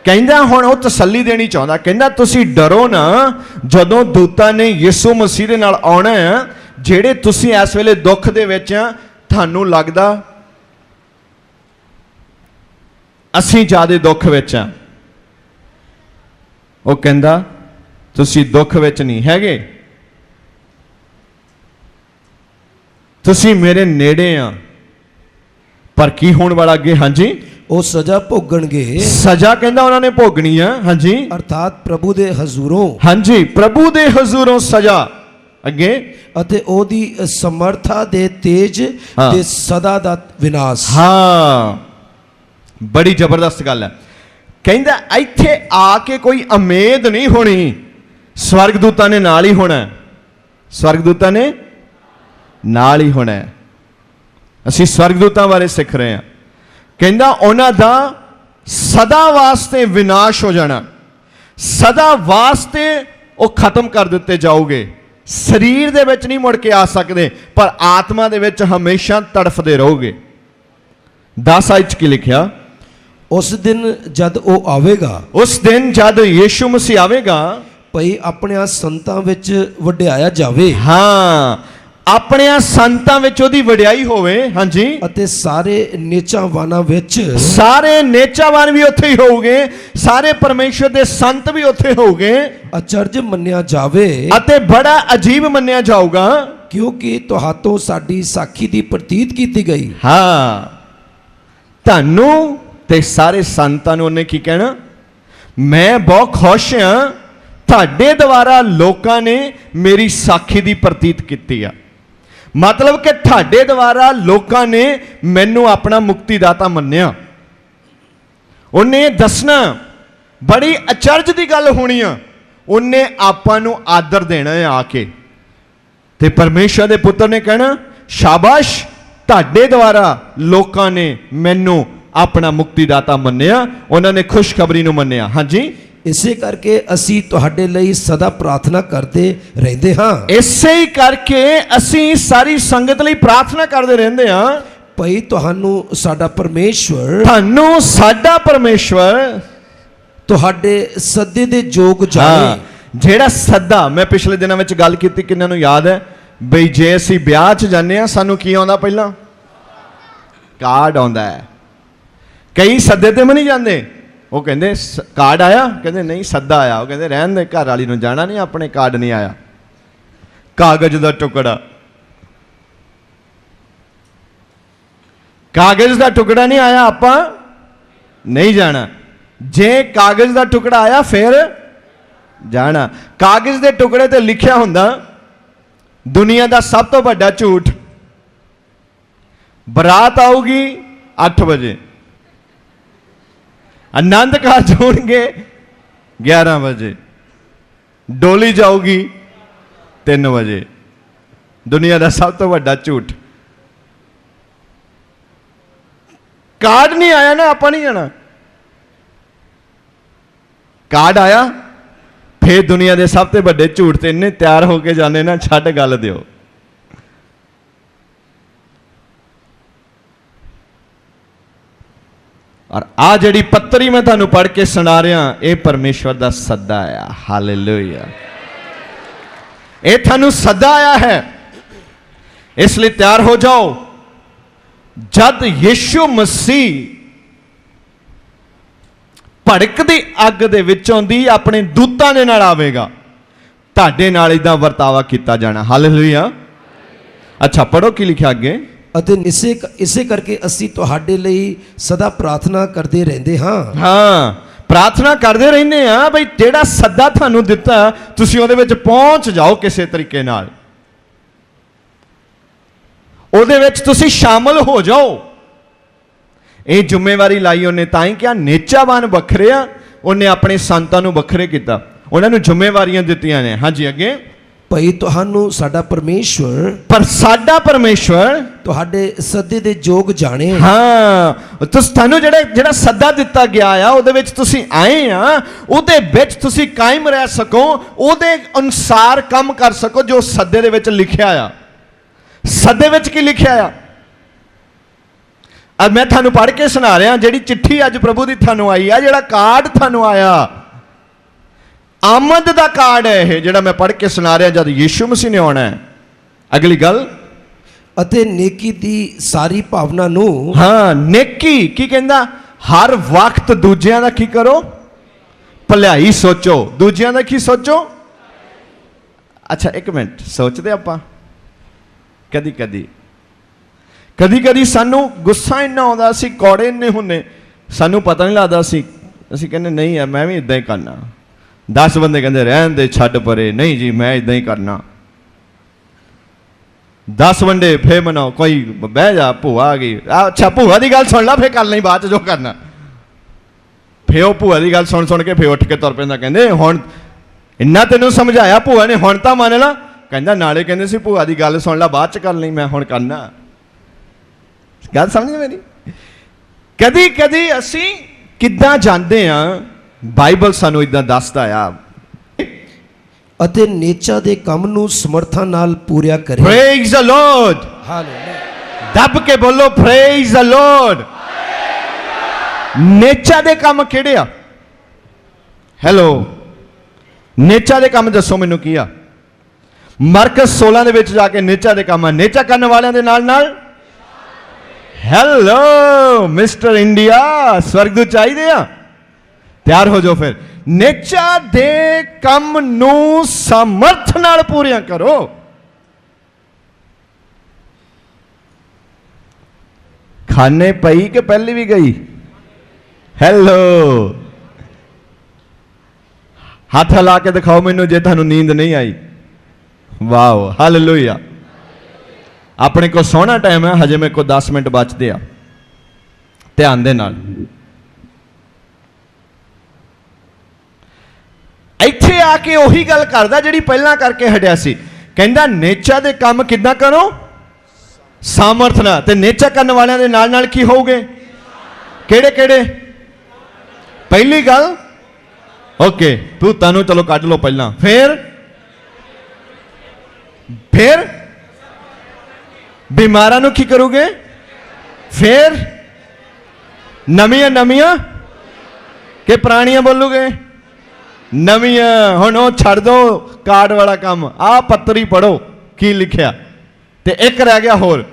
ਕਹਿੰਦਾ ਹੁਣ ਉਹ ਤਸੱਲੀ ਦੇਣੀ ਚਾਹੁੰਦਾ, ਕਹਿੰਦਾ ਤੁਸੀਂ ਡਰੋ ਨਾ, ਜਦੋਂ ਦੂਤਾਂ ਨੇ ਯਿਸੂ ਮਸੀਹ ਦੇ ਨਾਲ ਆਉਣਾ ਹੈ, ਜਿਹੜੇ ਤੁਸੀਂ ਇਸ ਵੇਲੇ ਦੁੱਖ ਦੇ ਵਿੱਚ ਆ, ਤੁਹਾਨੂੰ ਲੱਗਦਾ ਅਸੀਂ ਜ਼ਿਆਦਾ ਦੁੱਖ ਵਿੱਚ ਆ, ਉਹ ਕਹਿੰਦਾ ਤੁਸੀਂ ਦੁੱਖ ਵਿੱਚ ਨਹੀਂ ਹੈਗੇ, ਤੁਸੀਂ ਮੇਰੇ ਨੇੜੇ ਆ। ਪਰ ਕੀ ਹੋਣ ਵਾਲਾ ਅੱਗੇ? ਹਾਂਜੀ, ਉਹ ਸਜ਼ਾ ਭੋਗਣਗੇ। ਸਜ਼ਾ ਕਹਿੰਦਾ ਉਹਨਾਂ ਨੇ ਭੋਗਣੀ ਆ। ਹਾਂਜੀ, ਅਰਥਾਤ ਪ੍ਰਭੂ ਦੇ ਹਜ਼ੂਰੋਂ। ਹਾਂਜੀ, ਪ੍ਰਭੂ ਦੇ ਹਜ਼ੂਰੋਂ ਸਜ਼ਾ। ਅੱਗੇ, ਅਤੇ ਉਹਦੀ ਸਮਰਥਾ ਦੇ ਤੇਜ ਹਾਂ। ਤੇ ਸਦਾ ਦਾ ਵਿਨਾਸ਼। ਹਾਂ, ਬੜੀ ਜ਼ਬਰਦਸਤ ਗੱਲ ਹੈ। ਕਹਿੰਦਾ ਇੱਥੇ ਆ ਕੇ ਕੋਈ ਉਮੀਦ ਨਹੀਂ ਹੋਣੀ, ਸਵਰਗਦੂਤਾਂ ਨੇ ਨਾਲ ਹੀ ਹੋਣਾ, ਸਵਰਗਦੂਤਾਂ ਨੇ ਨਾਲ ਹੀ ਹੋਣਾ। ਅਸੀਂ ਸਵਰਗਦੂਤਾਂ ਬਾਰੇ ਸਿੱਖ ਰਹੇ ਹਾਂ। ਕਹਿੰਦਾ ਉਹਨਾਂ ਦਾ ਸਦਾ ਵਾਸਤੇ ਵਿਨਾਸ਼ ਹੋ ਜਾਣਾ, ਸਦਾ ਵਾਸਤੇ ਉਹ ਖਤਮ ਕਰ ਦਿੱਤੇ ਜਾਓਗੇ। ਸਰੀਰ ਦੇ ਵਿੱਚ ਨਹੀਂ ਮੁੜ ਕੇ ਆ ਸਕਦੇ, ਪਰ ਆਤਮਾ ਦੇ ਵਿੱਚ ਹਮੇਸ਼ਾ ਤੜਫਦੇ ਰਹੋਗੇ। 10 ਆਇਤ ਕੀ ਲਿਖਿਆ? ਉਸ ਦਿਨ ਜਦ ਉਹ ਆਵੇਗਾ, ਉਸ ਦਿਨ ਜਦ ਯੀਸ਼ੂ ਮਸੀਹ ਆਵੇਗਾ, ਭਈ ਆਪਣਿਆਂ ਸੰਤਾਂ ਵਿੱਚ ਵਡਿਆਇਆ ਜਾਵੇ। ਹਾਂ, ਆਪਣਿਆਂ ਸੰਤਾਂ ਵਿੱਚ ਉਹਦੀ ਵਡਿਆਈ ਹੋਵੇ। ਹਾਂਜੀ, ਅਤੇ ਸਾਰੇ ਨੇਚਾਵਾਨਾਂ ਵਿੱਚ। ਸਾਰੇ ਨੇਚਾਵਾਨ ਵੀ ਉੱਥੇ ਹੀ ਹੋਊਗੇ, ਸਾਰੇ ਪਰਮੇਸ਼ਰ ਦੇ ਸੰਤ ਵੀ ਉੱਥੇ ਹੋਊਗੇ। ਅਚਰਜ ਮੰਨਿਆ ਜਾਵੇ ਅਤੇ ਬੜਾ ਅਜੀਬ ਮੰਨਿਆ ਜਾਊਗਾ, ਕਿਉਂਕਿ ਤੁਹਾਤੋਂ ਸਾਡੀ ਸਾਖੀ ਦੀ ਪ੍ਰਤੀਤ ਕੀਤੀ ਗਈ। ਹਾਂ, ਤੁਹਾਨੂੰ ਤੇ ਸਾਰੇ ਸੰਤਾਂ ਨੂੰ ਉਹਨੇ ਕੀ ਕਹਿਣਾ? ਮੈਂ ਬਹੁਤ ਖੁਸ਼ ਹਾਂ, ਤੁਹਾਡੇ ਦੁਆਰਾ ਲੋਕਾਂ ਨੇ ਮੇਰੀ ਸਾਖੀ ਦੀ ਪ੍ਰਤੀਤ ਕੀਤੀ ਆ। मतलब कि ਤੁਹਾਡੇ द्वारा लोगों ने मैनू अपना मुक्तिदाता मन्निया। उन्हें दसना बड़ी अचरज की गल होनी आ, उन्हें आपां नू आदर देना है आके, ते परमेश्वर के पुत्र ने कहना शाबाश, ਤੁਹਾਡੇ द्वारा लोगों ने मैनू अपना मुक्तिदाता मन्निया, उन्होंने खुशखबरी नू मन्निया। हाँ जी, ਇਸੇ ਕਰਕੇ ਅਸੀਂ ਤੁਹਾਡੇ ਲਈ ਸਦਾ ਪ੍ਰਾਰਥਨਾ ਕਰਦੇ ਰਹਿੰਦੇ ਹਾਂ। ਇਸੇ ਹੀ ਕਰਕੇ ਅਸੀਂ ਸਾਰੀ ਸੰਗਤ ਲਈ ਪ੍ਰਾਰਥਨਾ ਕਰਦੇ ਰਹਿੰਦੇ ਹਾਂ, ਭਈ ਤੁਹਾਨੂੰ ਸਾਡਾ ਪਰਮੇਸ਼ਵਰ, ਤੁਹਾਨੂੰ ਸਾਡਾ ਪਰਮੇਸ਼ਵਰ ਤੁਹਾਡੇ ਸੱਦੇ ਦੇ ਯੋਗ ਜਾਣੇ। ਜਿਹੜਾ ਸੱਦਾ ਮੈਂ ਪਿਛਲੇ ਦਿਨਾਂ ਵਿੱਚ ਗੱਲ ਕੀਤੀ, ਕਿੰਨਾਂ ਨੂੰ ਯਾਦ ਹੈ ਬਈ ਜੇ ਅਸੀਂ ਵਿਆਹ 'ਚ ਜਾਂਦੇ ਹਾਂ ਸਾਨੂੰ ਕੀ ਆਉਂਦਾ? ਪਹਿਲਾਂ ਕਾਰਡ ਆਉਂਦਾ ਹੈ। ਕਈ ਸੱਦੇ ਤੇ ਵੀ ਨਹੀਂ ਜਾਂਦੇ, ਉਹ ਕਹਿੰਦੇ ਕਾਰਡ ਆਇਆ, ਕਹਿੰਦੇ ਨਹੀਂ ਸੱਦਾ ਆਇਆ। ਉਹ ਕਹਿੰਦੇ ਰਹਿਣ ਦੇ, ਘਰ ਵਾਲੀ ਨੂੰ ਜਾਣਾ ਨਹੀਂ, ਆਪਣੇ ਕਾਰਡ ਨਹੀਂ ਆਇਆ। ਕਾਗਜ਼ ਦਾ ਟੁਕੜਾ, ਕਾਗਜ਼ ਦਾ ਟੁਕੜਾ ਨਹੀਂ ਆਇਆ, ਆਪਾਂ ਨਹੀਂ ਜਾਣਾ। ਜੇ ਕਾਗਜ਼ ਦਾ ਟੁਕੜਾ ਆਇਆ ਫਿਰ ਜਾਣਾ। ਕਾਗਜ਼ ਦੇ ਟੁਕੜੇ ਤੇ ਲਿਖਿਆ ਹੁੰਦਾ ਦੁਨੀਆ ਦਾ ਸਭ ਤੋਂ ਵੱਡਾ ਝੂਠ, ਬਰਾਤ ਆਊਗੀ 8 ਵਜੇ, आनंद काज होंगे 11 बजे, डोली जाऊगी 3 बजे। दुनिया का सब तो बड़ा झूठ। कार्ड नहीं आया ना, आप नहीं जाना। कार्ड आया फिर दुनिया के सब तो बड़े झूठ से इन्ने तैयार होके जाने ना, छड्ड गल दिओ। और आ जिहड़ी पत्री मैं तुहानू पढ़ के सुना रहा, ये परमेश्वर का सद्दा आया। हालेलुया, ये थानू सद्दा आया है, इसलिए तैयार हो जाओ। जद यीशु मसीह भड़कदी अग दे विचों दी अपने दूतां दे नाल आवेगा, तुहाडे नाल इदां वर्तावा कीता जाना। हालेलुया। अच्छा, पढ़ो की लिखिया अगे। ਅਤੇ ਇਸੇ ਕਰਕੇ ਅਸੀਂ ਤੁਹਾਡੇ ਲਈ ਸਦਾ ਪ੍ਰਾਰਥਨਾ ਕਰਦੇ ਰਹਿੰਦੇ ਹਾਂ। ਹਾਂ, ਪ੍ਰਾਰਥਨਾ ਕਰਦੇ ਰਹਿੰਦੇ ਆ ਬਈ ਜਿਹੜਾ ਸੱਦਾ ਤੁਹਾਨੂੰ ਦਿੱਤਾ ਤੁਸੀਂ ਉਹਦੇ ਵਿੱਚ ਪਹੁੰਚ ਜਾਓ, ਕਿਸੇ ਤਰੀਕੇ ਨਾਲ ਉਹਦੇ ਵਿੱਚ ਤੁਸੀਂ ਸ਼ਾਮਲ ਹੋ ਜਾਓ। ਇਹ ਜ਼ਿੰਮੇਵਾਰੀ ਲਾਈ ਉਹਨੇ, ਤਾਂ ਹੀ ਕਿਹਾ ਨੇਚਾਵਾਨ ਵੱਖਰੇ ਆ ਉਹਨੇ ਆਪਣੇ ਸੰਤਾਂ ਨੂੰ ਵੱਖਰੇ ਕੀਤਾ, ਉਹਨਾਂ ਨੂੰ ਜ਼ਿੰਮੇਵਾਰੀਆਂ ਦਿੱਤੀਆਂ ਨੇ। ਹਾਂਜੀ ਅੱਗੇ। ਭਈ ਤੁਹਾਨੂੰ ਸਾਡਾ ਪਰਮੇਸ਼ਵਰ, ਪਰ ਸਾਡਾ ਪਰਮੇਸ਼ਵਰ ਤੁਹਾਡੇ ਸੱਦੇ ਦੇ ਯੋਗ ਜਾਣੇ। ਹਾਂ, ਤੁਹਾਨੂੰ ਜਿਹੜਾ ਸੱਦਾ ਦਿੱਤਾ ਗਿਆ ਆ, ਉਹਦੇ ਵਿੱਚ ਤੁਸੀਂ ਆਏ ਆ, ਉਹਦੇ ਵਿੱਚ ਤੁਸੀਂ ਕਾਇਮ ਰਹਿ ਸਕੋ, ਉਹਦੇ ਅਨੁਸਾਰ ਕੰਮ ਕਰ ਸਕੋ ਜੋ ਸੱਦੇ ਦੇ ਵਿੱਚ ਲਿਖਿਆ ਆ। ਸੱਦੇ ਵਿੱਚ ਕੀ ਲਿਖਿਆ ਆ? ਅੱਜ ਮੈਂ ਤੁਹਾਨੂੰ ਪੜ੍ਹ ਕੇ ਸੁਣਾ ਰਿਹਾ, ਜਿਹੜੀ ਚਿੱਠੀ ਅੱਜ ਪ੍ਰਭੂ ਦੀ ਤੁਹਾਨੂੰ ਆਈ ਆ, ਜਿਹੜਾ ਕਾਰਡ ਤੁਹਾਨੂੰ ਆਇਆ, ਆਮਦ ਦਾ ਕਾਰਡ ਹੈ ਇਹ, ਜਿਹੜਾ ਮੈਂ ਪੜ੍ਹ ਕੇ ਸੁਣਾ ਰਿਹਾ, ਜਦ ਯੀਸ਼ੂ ਮਸੀਹ ਨੇ ਆਉਣਾ ਹੈ। ਅਗਲੀ ਗੱਲ, ਅਤੇ ਨੇਕੀ ਦੀ ਸਾਰੀ ਭਾਵਨਾ ਨੂੰ। ਹਾਂ, ਨੇਕੀ ਕੀ ਕਹਿੰਦਾ? ਹਰ ਵਕਤ ਦੂਜਿਆਂ ਦਾ ਕੀ ਕਰੋ? ਭਲਾਈ ਸੋਚੋ। ਦੂਜਿਆਂ ਦਾ ਕੀ ਸੋਚੋ? ਅੱਛਾ ਇੱਕ ਮਿੰਟ, ਸੋਚਦੇ ਆਪਾਂ ਕਦੀ ਕਦੀ ਸਾਨੂੰ ਗੁੱਸਾ ਇੰਨਾ ਆਉਂਦਾ, ਅਸੀਂ ਕੌੜੇ ਇੰਨੇ ਹੁੰਨੇ, ਸਾਨੂੰ ਪਤਾ ਨਹੀਂ ਲੱਗਦਾ, ਅਸੀਂ ਕਹਿੰਦੇ ਨਹੀਂ ਯਾਰ ਮੈਂ ਵੀ ਇਦਾਂ ਹੀ ਕਰਨਾ। 10 ਬੰਦੇ ਕਹਿੰਦੇ ਰਹਿਣ ਦੇ, ਛੱਡ ਪਰੇ, ਨਹੀਂ ਜੀ ਮੈਂ ਇਦਾਂ ਹੀ ਕਰਨਾ। 10 ਵੰਡੇ ਫੇਰ ਮਨਾਓ, ਕੋਈ ਬਹਿ ਜਾ, ਭੂਆ ਆ ਗਈ, ਅੱਛਾ ਭੂਆ ਦੀ ਗੱਲ ਸੁਣ ਲਾ, ਫੇਰ ਕਰ ਲਈ ਬਾਅਦ ਚ ਜੋ ਕਰਨਾ। ਫੇਰ ਉਹ ਭੂਆ ਦੀ ਗੱਲ ਸੁਣ ਕੇ ਫੇਰ ਉੱਠ ਕੇ ਤੁਰ ਪੈਂਦਾ, ਕਹਿੰਦੇ ਹੁਣ ਇੰਨਾ ਤੈਨੂੰ ਸਮਝਾਇਆ ਭੂਆ ਨੇ, ਹੁਣ ਤਾਂ ਮੰਨ ਲਾ। ਕਹਿੰਦਾ ਨਾਲੇ ਕਹਿੰਦੇ ਸੀ ਭੂਆ ਦੀ ਗੱਲ ਸੁਣ ਲਾ, ਬਾਅਦ ਚ ਕਰ ਲਈ, ਮੈਂ ਹੁਣ ਕਰਨਾ। ਗੱਲ ਸਮਝ ਮੇਰੀ? ਕਦੀ ਅਸੀਂ ਕਿੱਦਾਂ ਜਾਂਦੇ ਆ, ਬਾਈਬਲ ਸਾਨੂੰ ਇਦਾਂ ਦੱਸਦਾ ਆ। ਅਤੇ ਨੇਚਾ ਦੇ ਕੰਮ ਨੂੰ ਸਮਰਥਾ ਨਾਲ ਪੂਰਿਆ ਕਰੇ। Praise the Lord. ਹਾਲੇਲੂਇਆ। ਦੱਬ ਕੇ ਬੋਲੋ ਪ੍ਰੇਜ਼ ਦ ਲਾਰਡ। ਨੇਚਾ ਦੇ ਕੰਮ ਕਿਹੜੇ ਆ? ਹੈਲੋ, ਨੇਚਾ ਦੇ ਕੰਮ ਦੱਸੋ ਮੈਨੂੰ ਕੀ ਆ? ਮਰਕਸ 16 ਦੇ ਵਿੱਚ ਜਾ ਕੇ ਨੇਚਾ ਦੇ ਕੰਮ ਆ। ਨੇਚਾ ਕਰਨ ਵਾਲਿਆਂ ਦੇ ਨਾਲ ਹੈਲੋ ਮਿਸਟਰ ਇੰਡੀਆ, ਸਵਰਗਦੂਤ ਚਾਹੀਦੇ ਆ, ਤਿਆਰ ਹੋ ਜਾਓ। ਫਿਰ ਨੇਚਾ ਦੇ ਕੰਮ ਨੂੰ ਸਮਰਥ ਨਾਲ ਪੂਰੀਆਂ ਕਰੋ। ਖਾਣੇ ਪਈ ਕਿ ਪਹਿਲੀ ਵੀ ਗਈ? ਹੈਲੋ, ਹੱਥ ਹਿਲਾ ਕੇ ਦਿਖਾਓ ਮੈਨੂੰ ਜੇ ਤੁਹਾਨੂੰ ਨੀਂਦ ਨਹੀਂ ਆਈ। Wow, hallelujah. ਆਪਣੇ ਕੋਲ ਸੋਹਣਾ ਟਾਈਮ ਹੈ, ਹਜੇ ਮੇਰੇ ਕੋਲ 10 ਮਿੰਟ ਬਚਦੇ ਆ, ਧਿਆਨ ਦੇ ਨਾਲ। ਇੱਥੇ ਆ ਕੇ ਉਹੀ ਗੱਲ ਕਰਦਾ ਜਿਹੜੀ ਪਹਿਲਾਂ ਕਰਕੇ ਹਟਿਆ ਸੀ। ਕਹਿੰਦਾ ਨੇਚਾ ਦੇ ਕੰਮ ਕਿੱਦਾਂ ਕਰੋ? ਸਾਮਰਥ ਨਾਲ। ਤੇ ਨੇਚਾ ਕਰਨ ਵਾਲਿਆਂ ਦੇ ਨਾਲ ਕੀ ਹੋਊਗੇ? ਕਿਹੜੇ? ਪਹਿਲੀ ਗੱਲ, ਓਕੇ, ਤੁਹਾਨੂੰ ਚਲੋ ਕੱਢ ਲਓ ਪਹਿਲਾਂ। ਫਿਰ ਬਿਮਾਰਾਂ ਨੂੰ ਕੀ ਕਰੋਗੇ? ਫਿਰ ਨਵੀਆਂ ਕਿ ਪੁਰਾਣੀਆਂ ਬੋਲੋਗੇ? ਨਵੀਆਂ। ਹੁਣ ਉਹ ਛੱਡ ਦੋ ਕਾਰਡ ਵਾਲਾ ਕੰਮ, ਆਹ ਪੱਤਰੀ ਪੜੋ ਕੀ ਲਿਖਿਆ। ਤੇ ਇੱਕ ਰਹਿ ਗਿਆ ਹੋਰ,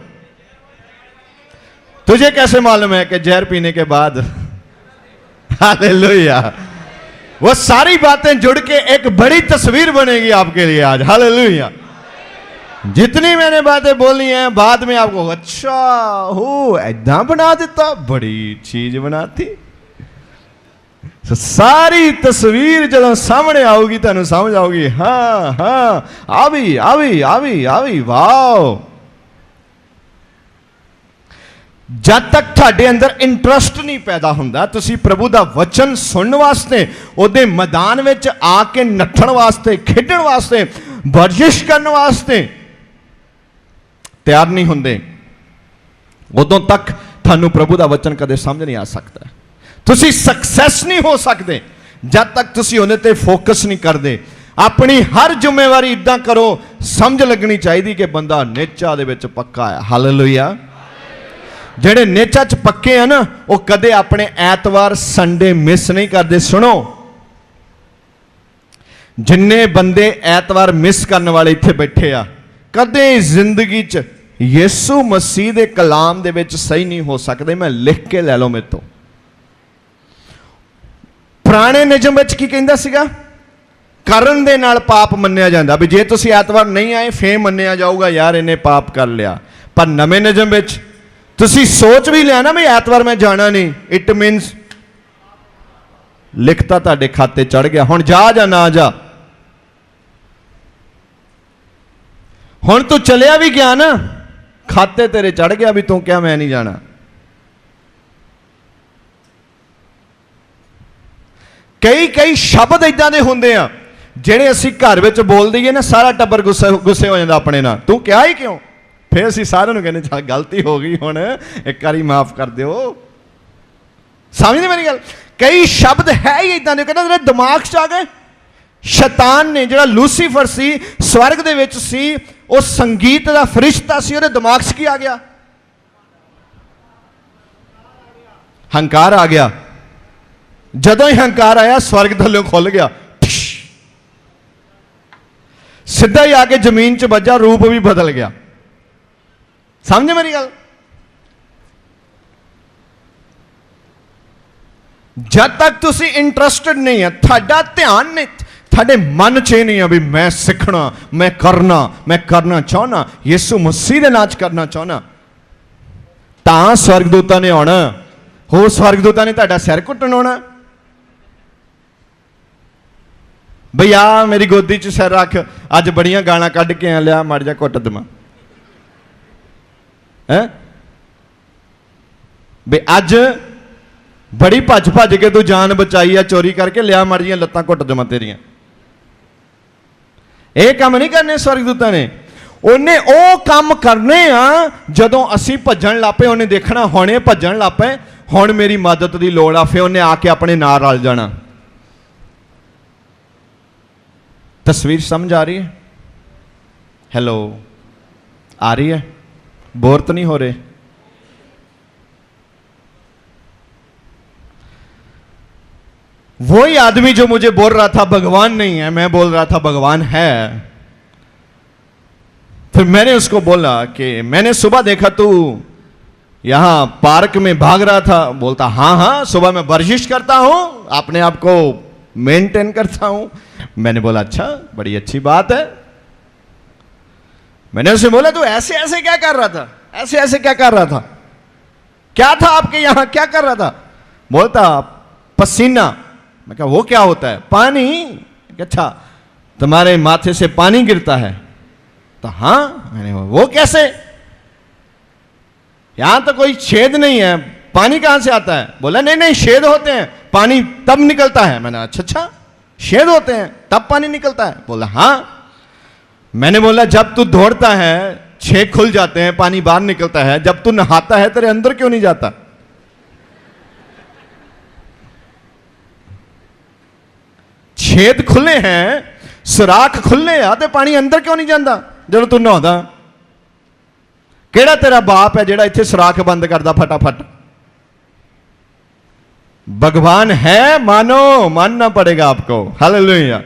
तुझे कैसे मालूम है कि जहर पीने के बाद हालेलुया वो सारी बातें जुड़ के एक बड़ी तस्वीर बनेगी आपके लिए आज। हालेलुया। जितनी मैंने बातें बोली हैं बाद में आपको अच्छा हो ऐदा बना देता, बड़ी चीज बनाती। सारी तस्वीर जब सामने आऊगी तुहानू समझ आऊगी। हाँ हाँ आवी वाह। जब तक ਤੁਹਾਡੇ अंदर इंटरस्ट नहीं पैदा ਹੁੰਦਾ, ਤੁਸੀਂ प्रभु ਦਾ वचन सुनने वास्ते, ਉਹਦੇ मैदान ਵਿੱਚ आ के नठण वास्ते, खेडण वास्ते, वर्जिश करने वास्ते ਤਿਆਰ ਨਹੀਂ ਹੁੰਦੇ, ਉਦੋਂ तक ਤੁਹਾਨੂੰ प्रभु ਦਾ वचन कदे समझ नहीं आ सकता। ਤੁਸੀਂ सक्सेस नहीं हो सकते जब तक ਤੁਸੀਂ ਉਹਦੇ ਤੇ फोकस नहीं करते। अपनी हर जिम्मेवारी इदां करो, समझ लगनी चाहिए कि बंदा नेचा दे विच पक्का है। हालेलुया। ਜਿਹੜੇ ਨੇਚਾ ਚ ਪੱਕੇ ਆ ਨਾ, ਉਹ ਕਦੇ ਆਪਣੇ ਐਤਵਾਰ ਸੰਡੇ ਮਿਸ ਨਹੀਂ ਕਰਦੇ। ਸੁਣੋ, ਜਿੰਨੇ ਬੰਦੇ ਐਤਵਾਰ ਮਿਸ ਕਰਨ ਵਾਲੇ ਇੱਥੇ ਬੈਠੇ ਆ, ਕਦੇ ਜ਼ਿੰਦਗੀ ਚ ਯਿਸੂ ਮਸੀਹ ਦੇ ਕਲਾਮ ਦੇ ਵਿੱਚ ਸਹੀ ਨਹੀਂ ਹੋ ਸਕਦੇ। ਮੈਂ ਲਿਖ ਕੇ ਲੈ ਲਓ ਮੇਰੇ ਤੋਂ। ਪੁਰਾਣੇ ਨਿਯਮ ਵਿੱਚ ਕੀ ਕਹਿੰਦਾ ਸੀਗਾ? ਕਰਨ ਦੇ ਨਾਲ ਪਾਪ ਮੰਨਿਆ ਜਾਂਦਾ, ਵੀ ਜੇ ਤੁਸੀਂ ਐਤਵਾਰ ਨਹੀਂ ਆਏ ਫੇਰ ਮੰਨਿਆ ਜਾਊਗਾ ਯਾਰ ਇਹਨੇ ਪਾਪ ਕਰ ਲਿਆ। ਪਰ ਨਵੇਂ ਨਿਯਮ ਵਿੱਚ ਤੁਸੀਂ ਸੋਚ ਵੀ ਲਿਆ ਨਾ ਵੀ ਐਤਵਾਰ ਮੈਂ ਜਾਣਾ ਨਹੀਂ, ਇਟ ਮੀਨਸ ਲਿਖਤਾ ਤੁਹਾਡੇ ਖਾਤੇ ਚੜ ਗਿਆ। ਹੁਣ ਜਾ ਜਾਂ ਨਾ ਜਾ, ਹੁਣ ਤੂੰ ਚਲਿਆ ਵੀ ਗਿਆ ਨਾ, ਖਾਤੇ ਤੇਰੇ ਚੜ ਗਿਆ ਵੀ ਤੂੰ ਕਿਹਾ ਮੈਂ ਨਹੀਂ ਜਾਣਾ। कई कई शब्द इदां दे हुंदे आ ਜਿਹੜੇ ਅਸੀਂ ਘਰ ਵਿੱਚ ਬੋਲ ਦਈਏ ਨਾ, ਸਾਰਾ ਟੱਬਰ ਗੁੱਸੇ ਹੋ ਜਾਂਦਾ ਆਪਣੇ ਨਾਲ, ਤੂੰ ਕਿਹਾ ਹੀ ਕਿਉਂ? ਫਿਰ ਅਸੀਂ ਸਾਰਿਆਂ ਨੂੰ ਕਹਿੰਦੇ ਚੱਲ ਗਲਤੀ ਹੋ ਗਈ, ਹੁਣ ਇੱਕ ਵਾਰੀ ਮਾਫ ਕਰ ਦਿਓ। ਸਮਝਦੇ ਮੇਰੀ ਗੱਲ? ਕਈ ਸ਼ਬਦ ਹੈ ਹੀ ਇਦਾਂ ਦੇ, ਕਹਿੰਦਾ ਜਿਹੜੇ ਦਿਮਾਗ 'ਚ ਆ ਗਏ। ਸ਼ੈਤਾਨ ਨੇ, ਜਿਹੜਾ ਲੂਸੀਫਰ ਸੀ, ਸਵਰਗ ਦੇ ਵਿੱਚ ਸੀ, ਉਹ ਸੰਗੀਤ ਦਾ ਫਰਿਸ਼ਤਾ ਸੀ, ਉਹਦੇ ਦਿਮਾਗ 'ਚ ਕੀ ਆ ਗਿਆ? ਹੰਕਾਰ ਆ ਗਿਆ। ਜਦੋਂ ਹੀ ਹੰਕਾਰ ਆਇਆ, ਸਵਰਗ ਥੱਲੇ ਖੁੱਲ ਗਿਆ, ਸਿੱਧਾ ਹੀ ਆ ਕੇ ਜ਼ਮੀਨ 'ਚ ਵੱਜਾ, ਰੂਪ ਵੀ ਬਦਲ ਗਿਆ। ਸਮਝੇ ਮੇਰੀ ਗੱਲ? ਜਦ ਤੱਕ ਤੁਸੀਂ ਇੰਟਰਸਟਡ ਨਹੀਂ ਹੈ, ਤੁਹਾਡਾ ਧਿਆਨ ਨਹੀਂ, ਤੁਹਾਡੇ ਮਨ 'ਚ ਨਹੀਂ ਹੈ ਵੀ ਮੈਂ ਸਿੱਖਣਾ, ਮੈਂ ਕਰਨਾ ਚਾਹੁੰਦਾ, ਯਿਸੂ ਮਸੀਹ ਦੇ ਨਾਂ 'ਚ ਕਰਨਾ ਚਾਹੁੰਦਾ, ਤਾਂ ਸਵਰਗਦੂਤਾਂ ਨੇ ਆਉਣਾ। ਹੋਰ ਸਵਰਗਦੂਤਾਂ ਨੇ ਤੁਹਾਡਾ ਸਿਰ ਘੁੱਟਣ ਆਉਣਾ। ਬਈ ਆ ਮੇਰੀ ਗੋਦੀ 'ਚ ਸਿਰ ਰੱਖ, ਅੱਜ ਬੜੀਆਂ ਗਾਲਾਂ ਕੱਢ ਕੇ ਆ, ਲਿਆ ਮੜ ਜਾ ਘੁੱਟ ਦੇਵਾਂ। ਹੈ ਬਈ ਅੱਜ ਬੜੀ ਭੱਜ ਕੇ ਤੂੰ ਜਾਨ ਬਚਾਈ ਆ ਚੋਰੀ ਕਰਕੇ, ਲਿਆ ਮੜ ਜੀਆਂ ਲੱਤਾਂ ਘੁੱਟ ਦੇਵਾਂ ਤੇਰੀਆਂ। ਇਹ ਕੰਮ ਨਹੀਂ ਕਰਨੇ ਸਵਰਗਦੂਤਾਂ ਨੇ। ਉਹਨੇ ਉਹ ਕੰਮ ਕਰਨੇ ਆ ਜਦੋਂ ਅਸੀਂ ਭੱਜਣ ਲੱਗ ਪਏ। ਉਹਨੇ ਦੇਖਣਾ ਹੁਣ ਇਹ ਭੱਜਣ ਲੱਗ ਪਏ, ਹੁਣ ਮੇਰੀ ਮਦਦ ਦੀ ਲੋੜ ਆ, ਫਿਰ ਉਹਨੇ ਆ ਕੇ ਆਪਣੇ ਨਾਲ ਰਲ ਜਾਣਾ। तस्वीर समझ आ रही है? हेलो, आ रही है? बोर तो नहीं हो रहे? वही आदमी जो मुझे बोल रहा था भगवान नहीं है, मैं बोल रहा था भगवान है। फिर मैंने उसको बोला कि मैंने सुबह देखा तू यहां पार्क में भाग रहा था। बोलता हाँ हाँ, सुबह मैं वर्जिश करता हूं, अपने आप को मेंटेन करता हूं। मैंने बोला अच्छा, बड़ी अच्छी बात है। मैंने उसे बोला तू ऐसे ऐसे क्या कर रहा था, ऐसे ऐसे क्या कर रहा था, क्या था आपके यहां, क्या कर रहा था? बोलता पसीना। मैं कहा वो क्या होता है? पानी। अच्छा, तुम्हारे माथे से पानी गिरता है? तो हाँ। मैंने वो कैसे? यहां तो कोई छेद नहीं है, पानी कहां से आता है? बोला नहीं नहीं, छेद होते हैं, पानी तब निकलता है। मैंने अच्छा, छेद होते हैं तब पानी निकलता है? बोला हाँ। मैंने बोला जब तू दौड़ता है छेद खुल जाते हैं, पानी बाहर निकलता है, जब तू नहाता है तेरे अंदर क्यों नहीं जाता? छेद खुले हैं, सुराख खुले आ, ते पानी अंदर क्यों नहीं जाता जब तू नहाता? केड़ा तेरा बाप है जेड़ा इत्थे सुराख बंद करदा फटाफट? भगवान है, मानो, मानना पड़ेगा आपको। हालेलुया।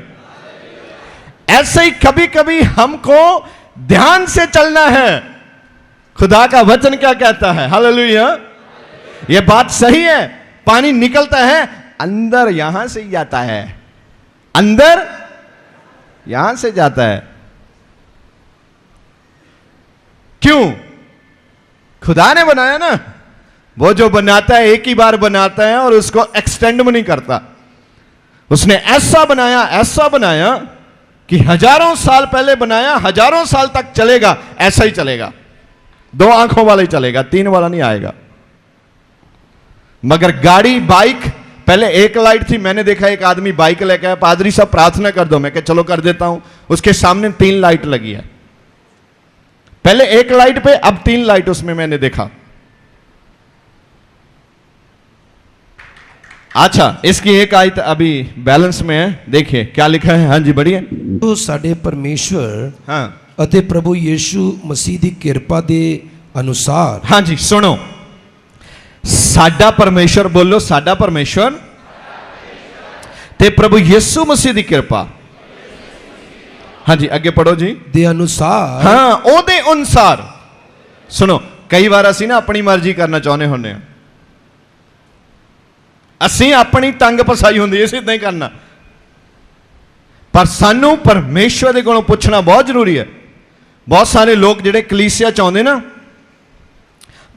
ऐसे ही कभी कभी हमको ध्यान से चलना है। खुदा का वचन क्या कहता है? हालेलुया। ये बात सही है। पानी निकलता है अंदर, यहां से ही जाता है, अंदर यहां से जाता है। क्यों? खुदा ने बनाया ना। वो जो बनाता है एक ही बार बनाता है और उसको एक्सटेंड में नहीं करता। उसने ऐसा बनाया कि हजारों साल पहले बनाया, हजारों साल तक चलेगा, ऐसा ही चलेगा। 2 आंखों वाला ही चलेगा, 3 वाला नहीं आएगा। मगर गाड़ी, बाइक, पहले एक लाइट थी। मैंने देखा एक आदमी बाइक लेकर आया, पादरी साहब प्रार्थना कर दो। मैं कहा चलो कर देता हूं। उसके सामने 3 लाइट लगी है। पहले एक लाइट पे, अब 3 लाइट उसमें मैंने देखा। अच्छा, इसकी एक आयत अभी बैलेंस में है, देखिए क्या लिखा है। हाँ जी, बढ़िया। तो साडे परमेश्वर हाँ अते प्रभु यीशु मसीह दी किरपा दे अनुसार। हाँ जी, सुनो, साडा परमेश्वर, बोलो साडा परमेश्वर ते प्रभु यीशु मसीह दी किरपा। हाँ जी, आगे पढ़ो जी। दे अनुसार। हाँ, ओदे अनुसार। सुनो, कई बार असी ना अपनी मर्जी करना चाहते होंगे, असी अपनी तंग पसाई होंगी, इसे इदा ही करना। पर सानू परमेश्वर के कोलों पूछना बहुत जरूरी है। बहुत सारे लोग जिहड़े कलीसिया चाहते ना,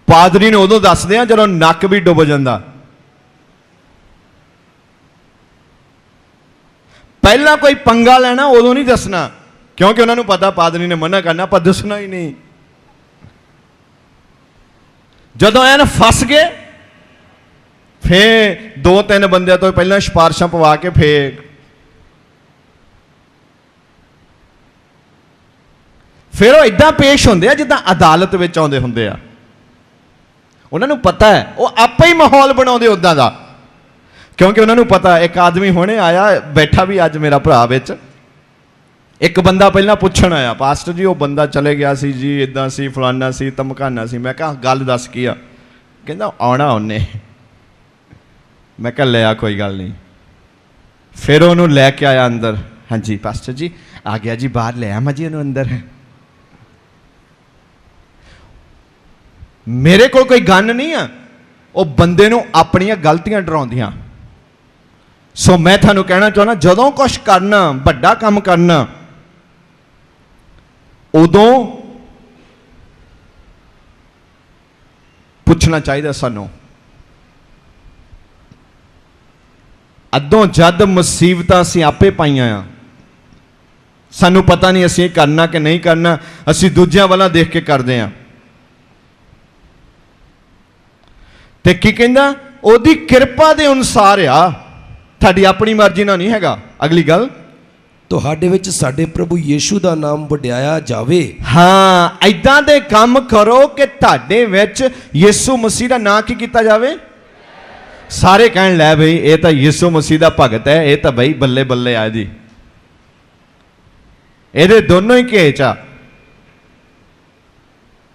पादरी ने उदों दसदे आ जदों नक भी डुब जाता। पहला कोई पंगा लेना उदों नहीं दसना, क्योंकि उन्होंने पता पादरी ने मना करना, पर दसना ही नहीं। जदों एन फस गए फिर 2-3 बंदियां तो पहला सिफारिशां पवा के फिर वो इदां पेश होंदे आ जिद्दां अदालत विच आउंदे हुंदे आ। उन्होंने पता है, वो आपे ही माहौल बनाउंदे उदां दा, क्योंकि उन्होंने पता एक आदमी हुणे आया बैठा भी अज मेरा भरा विच, एक बंदा पहला पुछण आया, पास्टर जी वो बंदा चले गया सी जी, इदां सी, फलाना सी, धमकाना सी। मैं कहा गल दस की आ? कहंदा आउणा उन्हें। मैं कहा लिया कोई गल नहीं। फिर उन्होंने लैके आया अंदर। हाँ जी पास्टर जी आ गया जी, बाहर ले आया जी उन्होंने अंदर। मेरे को कोई गन नहीं है, वो बंदे नूं अपनियां गलतियां डराउंदियां। सो मैं थानू कहना चाहना, जदों कुछ करना, बड़ा काम करना, उदों पुछना चाहिए सानू। अदों जद मुसीबतां असीं आपे पाईआं आ, सानू पता नहीं असीं करना कि नहीं करना, असीं दूजियां वाला देख के करदे आ। ते की कहंदा ओदी किरपा दे अनुसार आ, थाडी अपनी मर्जी ना नहीं हैगा। अगली गल, ਤੁਹਾਡੇ ਵਿੱਚ ਸਾਡੇ ਪ੍ਰਭੂ ਯੀਸ਼ੂ ਦਾ ਨਾਮ ਵਡਿਆਇਆ ਜਾਵੇ। हाँ इदां दे काम करो कि ਤੁਹਾਡੇ ਵਿੱਚ ਯीशु मसीह ਦਾ ਨਾਂ ਕੀ ਕੀਤਾ ਜਾਵੇ। ਸਾਰੇ ਕਹਿਣ ਲੈ ਬਈ ਇਹ ਤਾਂ ਯीशु मसीह ਦਾ ਭਗਤ ਹੈ, ਇਹ ਤਾਂ ਬਈ ਬੱਲੇ ਬੱਲੇ ਆ ਜੀ, ਇਹਦੇ ਦੋਨੋਂ ਹੀ ਘੇਚ ਆ।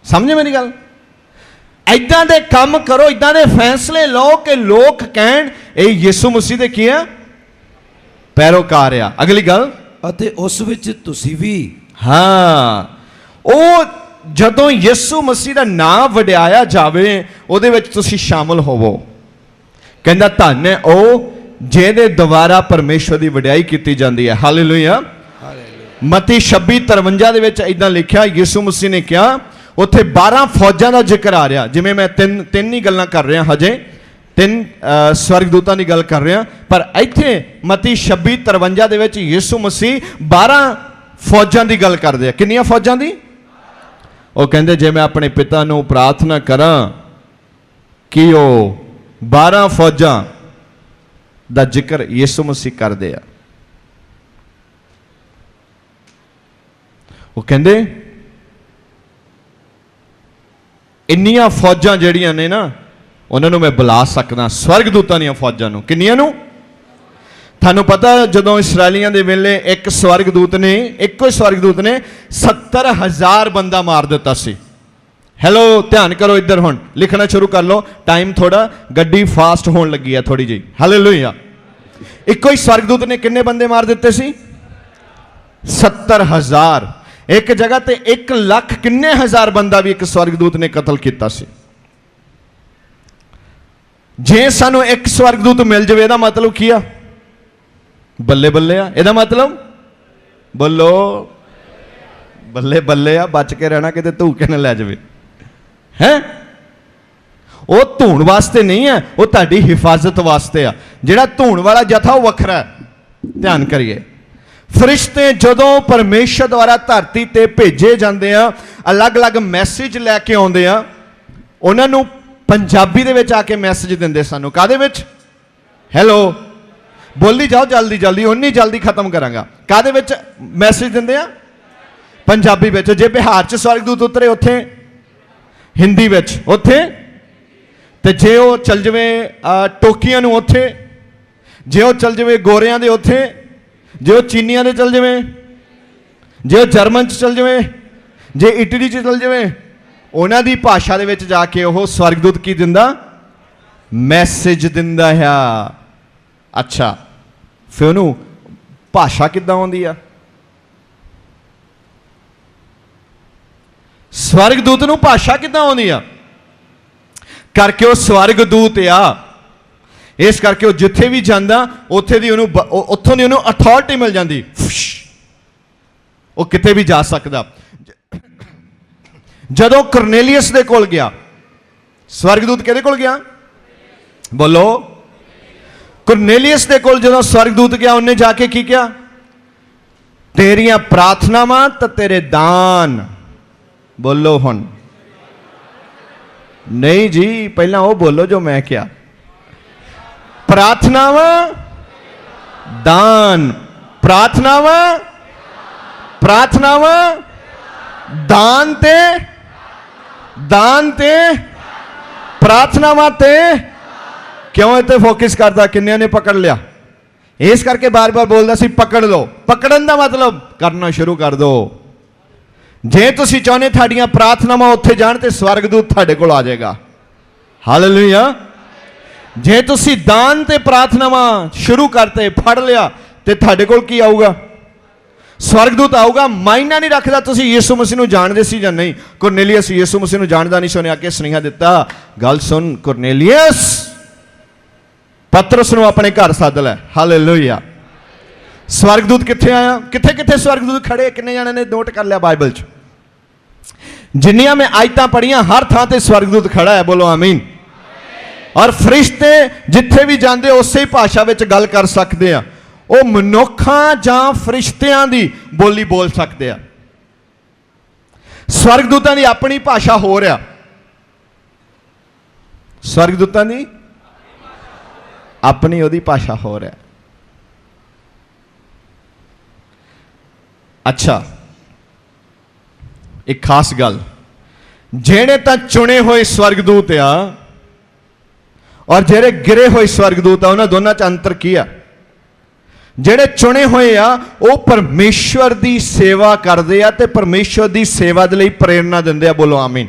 ਸਮਝੇ ਮੇਰੀ ਗੱਲ? इदां दे काम करो, इदां दे फैसले लो कि लोग कहण ਇਹ ਯीशु मसीह ਦੇ ਕੀ ਆ, पैरोकार आ। अगली गल, ਅਤੇ ਉਸ ਵਿੱਚ ਤੁਸੀਂ ਵੀ। हाँ ਉਹ ਜਦੋਂ ਯीशु मसीह ਦਾ ਨਾਮ ਵਡਿਆਇਆ ਜਾਵੇ ਉਹਦੇ ਵਿੱਚ ਤੁਸੀਂ ਸ਼ਾਮਲ ਹੋਵੋ। ਕਹਿੰਦਾ ਧੰਨ ਹੈ ਉਹ ਜਿਹਦੇ ਦੁਆਰਾ ਪਰਮੇਸ਼ਵਰ ਦੀ ਵਡਿਆਈ ਕੀਤੀ ਜਾਂਦੀ ਹੈ। ਹਾਲੇਲੂਇਆ। ਮਤੀ 26:53 ਦੇ ਵਿੱਚ ਇਦਾਂ ਲਿਖਿਆ, ਯीशु मसीह ਨੇ ਕਿਹਾ, ਉੱਥੇ 12 ਫੌਜਾਂ ਦਾ ਜ਼ਿਕਰ ਆ ਰਿਹਾ। ਜਿਵੇਂ ਮੈਂ ਤਿੰਨ ਹੀ ਗੱਲਾਂ ਕਰ ਰਿਹਾ, ਹਜੇ 3 ਸਵਰਗਦੂਤਾਂ ਦੀ ਗੱਲ ਕਰ ਰਿਹਾ, ਪਰ ਇੱਥੇ ਮਤੀ 26:53 ਦੇ ਵਿੱਚ ਯीशु मसीह 12 ਫੌਜਾਂ ਦੀ ਗੱਲ ਕਰਦੇ ਆ। ਕਿੰਨੀਆਂ ਫੌਜਾਂ ਦੀ? ਉਹ ਕਹਿੰਦੇ ਜੇ ਮੈਂ ਆਪਣੇ ਪਿਤਾ ਨੂੰ ਪ੍ਰਾਰਥਨਾ ਕਰਾਂ ਕਿ ਉਹ 12 ਫੌਜਾਂ ਦਾ ਜ਼ਿਕਰ ਯीशु मसीह ਕਰਦੇ ਆ। ਉਹ ਕਹਿੰਦੇ ਇੰਨੀਆਂ ਫੌਜਾਂ ਜਿਹੜੀਆਂ ਨੇ ਨਾ, ਉਹਨਾਂ ਨੂੰ ਮੈਂ ਬੁਲਾ ਸਕਦਾ, ਸਵਰਗਦੂਤਾਂ ਦੀਆਂ ਫੌਜਾਂ ਨੂੰ। ਕਿੰਨੀਆਂ ਨੂੰ? ਤੁਹਾਨੂੰ ਪਤਾ ਜਦੋਂ ਇਸਰਾਈਲੀਆਂ ਦੇ ਵੇਲੇ ਇੱਕ ਸਵਰਗਦੂਤ ਨੇ, ਇੱਕੋ ਹੀ ਸਵਰਗਦੂਤ ਨੇ 70,000 ਬੰਦਾ ਮਾਰ ਦਿੱਤਾ ਸੀ। ਹੈਲੋ ਧਿਆਨ ਕਰੋ ਇੱਧਰ, ਹੁਣ ਲਿਖਣਾ ਸ਼ੁਰੂ ਕਰ ਲਓ, ਟਾਈਮ ਥੋੜਾ ਗੱਡੀ ਫਾਸਟ ਹੋਣ ਲੱਗੀ ਆ ਥੋੜੀ ਜਿਹੀ। ਹਾਲੇਲੂਇਆ। ਇੱਕੋ ਹੀ ਸਵਰਗਦੂਤ ਨੇ ਕਿੰਨੇ ਬੰਦੇ ਮਾਰ ਦਿੱਤੇ ਸੀ? 70,000। ਇੱਕ ਜਗ੍ਹਾ ਤੇ 1 ਲੱਖ ਕਿੰਨੇ ਹਜ਼ਾਰ ਬੰਦਾ ਵੀ ਇੱਕ ਸਵਰਗਦੂਤ ਨੇ ਕਤਲ ਕੀਤਾ ਸੀ। ਜੇ ਸਾਨੂੰ ਇੱਕ ਸਵਰਗਦੂਤ ਮਿਲ ਜਾਵੇ ਇਹਦਾ ਮਤਲਬ ਕੀ ਆ? ਬੱਲੇ ਬੱਲੇ ਆ। ਇਹਦਾ ਮਤਲਬ ਬੋਲੋ ਬੱਲੇ ਬੱਲੇ ਆ, ਬਚ ਕੇ ਰਹਿਣਾ ਕਿਤੇ ਧੂਕੇ ਨਾ ਲੈ ਜਾਵੇ। ਹੈ ਉਹ ਧੂਣ ਵਾਸਤੇ ਨਹੀਂ ਹੈ, ਉਹ ਤੁਹਾਡੀ ਹਿਫਾਜ਼ਤ ਵਾਸਤੇ ਆ। ਜਿਹੜਾ ਧੂਣ ਵਾਲਾ ਜਥਾ ਉਹ ਵੱਖਰਾ ਹੈ। ਧਿਆਨ ਕਰੀਏ, ਫਰਿਸ਼ਤੇ ਜਦੋਂ ਪਰਮੇਸ਼ਰ ਦੁਆਰਾ ਧਰਤੀ ਤੇ ਭੇਜੇ ਜਾਂਦੇ ਆ, ਅਲੱਗ-ਅਲੱਗ ਮੈਸੇਜ ਲੈ ਕੇ ਆਉਂਦੇ ਆ, ਉਹਨਾਂ ਨੂੰ ਪੰਜਾਬੀ ਦੇ ਵਿੱਚ ਆ ਕੇ ਮੈਸੇਜ ਦਿੰਦੇ ਸਾਨੂੰ। ਕਾਹਦੇ ਵਿੱਚ? ਹੈਲੋ ਬੋਲੀ ਜਾਓ ਜਲਦੀ ਜਲਦੀ, ਉਨੀ ਜਲਦੀ ਖਤਮ ਕਰਾਂਗਾ। ਕਾਹਦੇ ਵਿੱਚ ਮੈਸੇਜ ਦਿੰਦੇ ਆ? ਪੰਜਾਬੀ ਵਿੱਚ। ਜੇ ਬਿਹਾਰ 'ਚ ਸਵਰਗਦੂਤ ਉਤਰੇ ਉੱਥੇ ਹਿੰਦੀ ਵਿੱਚ, ਉੱਥੇ ਤੇ ਜੇ ਉਹ ਚੱਲ ਜਾਵੇ ਟੋਕੀਆਂ ਨੂੰ ਉੱਥੇ, ਜੇ ਉਹ ਚੱਲ ਜਾਵੇ ਗੋਰਿਆਂ ਦੇ ਉੱਥੇ, ਜੇ ਉਹ ਚੀਨੀਆਂ ਦੇ ਚੱਲ ਜਾਵੇ, ਜੇ ਉਹ ਜਰਮਨ 'ਚ ਚੱਲ ਜਾਵੇ, ਜੇ ਇਟਲੀ 'ਚ ਚੱਲ ਜਾਵੇ, ਉਹਨਾਂ ਦੀ ਭਾਸ਼ਾ ਦੇ ਵਿੱਚ ਜਾ ਕੇ ਉਹ ਸਵਰਗਦੂਤ ਕੀ ਦਿੰਦਾ? ਮੈਸੇਜ ਦਿੰਦਾ ਆ। ਅੱਛਾ ਫਿਰ ਉਹਨੂੰ ਭਾਸ਼ਾ ਕਿੱਦਾਂ ਆਉਂਦੀ ਆ? ਸਵਰਗਦੂਤ ਨੂੰ ਭਾਸ਼ਾ ਕਿੱਦਾਂ ਆਉਂਦੀ ਆ? ਕਰਕੇ ਉਹ ਸਵਰਗਦੂਤ ਆ, ਇਸ ਕਰਕੇ ਉਹ ਜਿੱਥੇ ਵੀ ਜਾਂਦਾ ਉੱਥੇ ਦੀ ਉਹਨੂੰ ਉੱਥੋਂ ਦੀ ਉਹਨੂੰ ਅਥਾਰਟੀ ਮਿਲ ਜਾਂਦੀ, ਉਹ ਕਿਤੇ ਵੀ ਜਾ ਸਕਦਾ। ਜਦੋਂ ਕੁਰਨੇਲੀਅਸ ਦੇ ਕੋਲ ਗਿਆ ਸਵਰਗਦੂਤ, ਕਿਹਦੇ ਕੋਲ ਗਿਆ? ਬੋਲੋ। ਕੁਰਨੇਲੀਅਸ ਦੇ ਕੋਲ ਜਦੋਂ ਸਵਰਗਦੂਤ ਗਿਆ, ਉਹਨੇ ਜਾ ਕੇ ਕੀ ਕਿਹਾ? ਤੇਰੀਆਂ ਪ੍ਰਾਰਥਨਾਵਾਂ ਤੇ ਤੇਰੇ ਦਾਨ। ਬੋਲੋ ਹੁਣ। ਨਹੀਂ ਜੀ ਪਹਿਲਾਂ ਉਹ ਬੋਲੋ ਜੋ ਮੈਂ ਕਿਹਾ। प्रार्थनावां दान, प्रार्थनावां प्रार्थनावां दान ते प्रार्थनावां ते। क्यों इत्थे फोकस करदा? किन्नियां ने पकड़ लिया? इस करके बार बार बोलदा सी पकड़ लो। पकड़न दा मतलब करना शुरू कर दो। जे तुसीं चाहुंदे तुहाडीआं प्रार्थनावां उत्थे जाण ते स्वर्गदूत तुहाडे कोल आ जाएगा। हालेलुया। जे तुसीं दान ते प्रार्थनावां शुरू करते, फड़ लिया, ते तुहाडे कोल की आऊगा? स्वर्गदूत आऊगा। मायना नहीं रखदा तुसीं यीशु मसीह नूं जाणदे सी जां नहीं। कुरनेलियस यीशु मसीह नूं जाणदा नहीं, सुने आके सुनेहा दिता, गल सुन कुरनेलियस, पतरस नूं अपने घर सद लै। हालेलुया। स्वर्गदूत कित्थे आया? कित्थे कित्थे स्वर्गदूत खड़े? किन्ने जाने ने नोट कर लिया बाइबल च? जिन्नियां मैं आयतां पढ़ियां हर थां ते स्वर्गदूत खड़ा है। बोलो आमीन। और फरिश्ते जिथे भी जाते उस ही भाषा में गल कर सकते हैं। वो मनुखां जां फरिश्तियां दी बोली बोल सकते हैं। स्वर्गदूतां दी अपनी भाषा हो रहा, स्वर्गदूतां दी अपनी ओदी भाषा हो रहा। अच्छा, एक खास गल, जेड़े तां चुने हुए स्वर्गदूत आ और जेड़े गिरे हुए स्वर्गदूत आ, उन्हां दोनां च अंतर की आ? जेड़े चुने हुए आ वो परमेश्वर की सेवा करते आ ते परमेश्वर की सेवा दे लई प्रेरणा दिंदे आ। बोलो आमीन।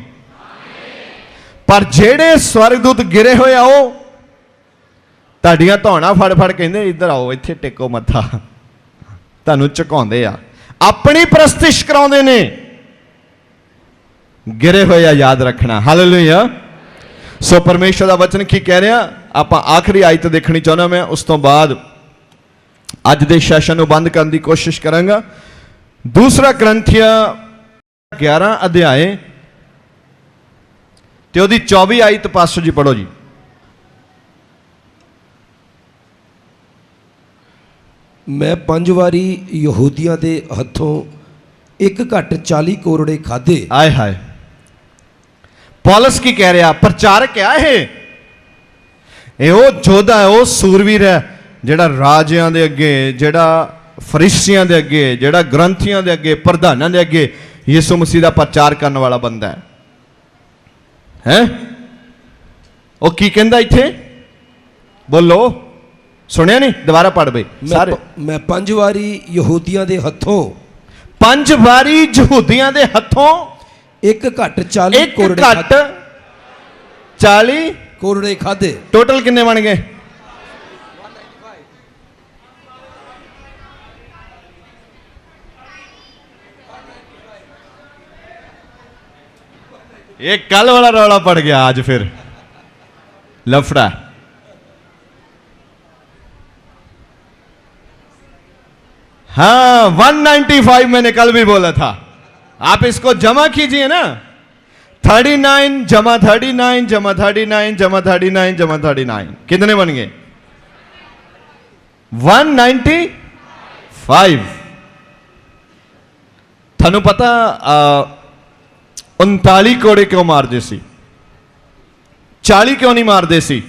पर जेड़े स्वर्गदूत गिरे हुए आ वो तुहाडीआं धौणां फड़ फड़ कहंदे इधर आओ, इत्थे टेको मत्था, तुहानूं झुकाउंदे आ, अपनी प्रस्तिश कराउंदे ने। गिरे हुए आ, याद रखना। हालेलुया। सो परमेश्वर का वचन की कह रहा, आप आखिरी आयत देखनी चाहना मैं, उस तो बाद अज के सैशन को बंद करने की कोशिश करांगा। दूसरा ग्रंथिया 11 अध्याय ते ओदी 24 आयत पास्टर जी पढ़ो जी। मैं 5 वारी यहूदियों के हथों एक घट 40 कोरड़े खाधे। आए हाय, पौलुस की कह रहा? प्रचारक क्या है? ये वो जोधा है, वो सूरवीर है, जेड़ा राजियां दे अगे, जेड़ा फरीसियां दे अगे, जेड़ा ग्रंथियां दे अगे, प्रधानां दे अगे यीशु मसीह का प्रचार करने वाला बंदा है। हैं? वो की कहंदा इत्थे? बोलो, सुनिया नहीं? दोबारा पढ़ बई सारे। मैं 5 वारी यहूदियों के हथों, 5 वारी यहूदियां दे हथों एक घट 40 कोरड़े, 40 कोरड़े खाधे। टोटल किन्ने बन गए? ये कल वाला रौला पड़ गया, आज फिर लफड़ा। हाँ, 195 मैंने कल भी बोला था। आप इसको जमा कीजिए ना, 39 जमा 39 जमा 39 जमा 39 जमा 39 कितने बन गए? 195। थानू पता 39 कोड़े क्यों मारते सी? 40 क्यों नहीं मारते सी?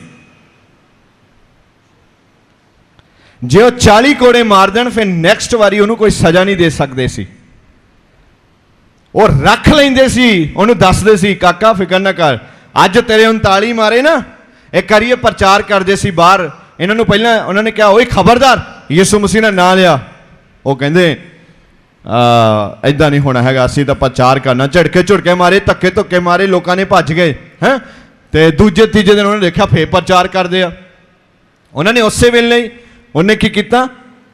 जे 40 कोड़े मार देन फिर नैक्सट वारी उन्होंने कोई सजा नहीं दे सकते सी। और रख लेंदे सी, उन्होंने दसदे सी काका फिकर ना कर, अज तेरे 39 मारे ना, एक करिए प्रचार करते सी बाहर। इन्होंने पहला उन्होंने कहा ओए खबरदार यीशु मसीह ने ना लिया। वो कहते इदा नहीं होना है, असी तो प्रचार करना। झड़के झुड़के मारे, धक्के धुक्के मारे, लोगों ने भज गए हैं। तो दूजे तीजे दिन उन्होंने देखा फिर प्रचार करते। उन्होंने उस वेले उन्हें की किया,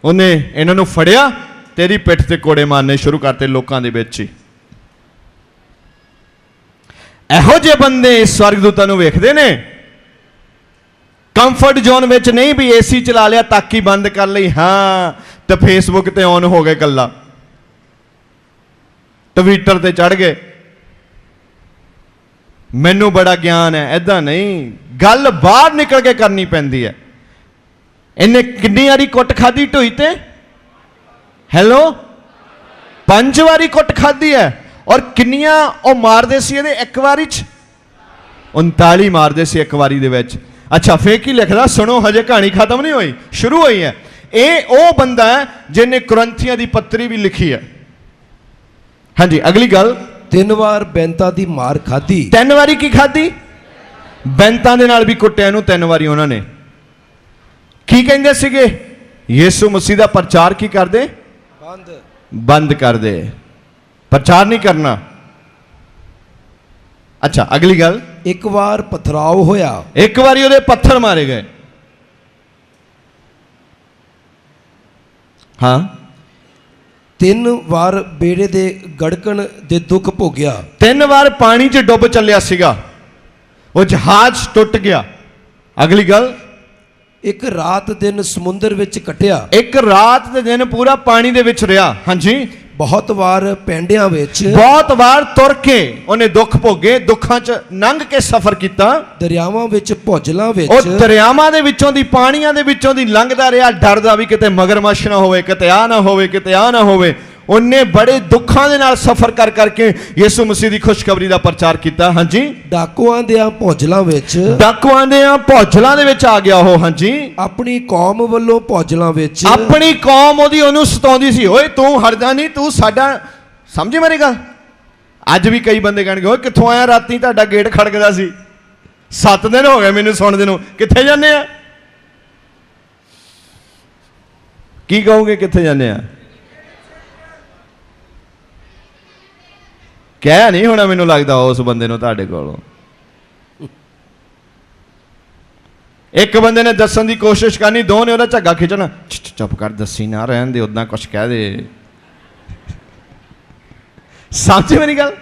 उन्हें इन्हों फड़िया, तेरी पिठ ते कोड़े मारने शुरू करते लोगों के बिच ही। ਇਹੋ ਜਿਹੇ ਬੰਦੇ स्वर्गदूतों ਨੂੰ ਵੇਖਦੇ ਨੇ, कंफर्ट जोन में नहीं भी एसी चला लिया, ताकी बंद कर ली, हाँ तो फेसबुक ते ऑन हो गए, कला ट्विटर ते चढ़ गए, मैनू बड़ा ज्ञान है। ऐदा नहीं, गल बाहर निकल के करनी पैंदी है। इन्हें कितनी वारी कुट खाधी ढोई ते? हैलो, 5 वारी कुट खाधी है। और किन्नियां ओ मारदे सी, एक वारी 39 मारदे सी एक वारी दे विच। अच्छा फिर की लिखदा, सुनो हजे कहानी खत्म नहीं हुई, शुरू हुई है। ये वो बंदा है जिन्हें कुरंथियां की पत्री भी लिखी है। हाँ जी, अगली गल। 3 वार बैंतां दी मार खाधी। 3 वारी की खाधी? बैंतां दे नाल भी कुੱਟਿਆ ਨੂੰ 3 वारी उन्होंने। की कहंदे सीगे? यीशु मसीह दा प्रचार की कर दे? बंद कर दे, प्रचार नहीं करना। अच्छा अगली गल। एक बार पथराव होया। एक बारी उहदे पत्थर मारे गए। हाँ। 3 वार बेड़े दे गड़कन दे दुख भोगिया। 3 बार पानी च डुब चलिया सीगा, वो जहाज टुट गया। अगली गल। एक रात दिन समुंदर विच कटिया। एक रात दे दिन पूरा पानी दे विच रहा। हाँ जी। बहुत वार पैंडियां विच। बहुत बार तुर के उन्हें दुख भोगे, दुखां च लंघ के सफर किया। दरियावां विच भौजलां विच। और दरियावां दे विचों दी पानियां दे विचों दी लंघदा रहा, डरदा भी किते मगरमच्छ ना होवे, किते आ ना होवे, किते आ ना होवे। उन्हें बड़े दुखां दे नाल सफर कर करके यीशु मसीह की खुशखबरी का प्रचार किया। हाँ जी। डाकुआं दे भौजलां विच। डाकुआं दे भौजलां दे विच आ गया हो। हाँ जी। अपनी कौम वल्लों भौजलां विच। अपनी कौम ओदी ओनू सताउंदी सी, ओए तू हटदा नहीं, तू साडा, समझी मेरी गल। अज भी कई बंदे कहणगे, ओए कित्थों आया, राती तुहाडा गेट खड़कदा सी, 7 दिन हो गए मैनू सुणदे नूं, कित्थे जाने आ? की कहोगे कित्थे जाने आ? कह नहीं होना मैनू लगता उस बंदे नूं तुहाडे कोलों। एक बंदे ने दसन की कोशिश करनी, दो ने उहदा झग्गा खिंचना, चुप कर, दसी ना, रहन दे, उदा कुछ कह दे। समझे मेरी गल?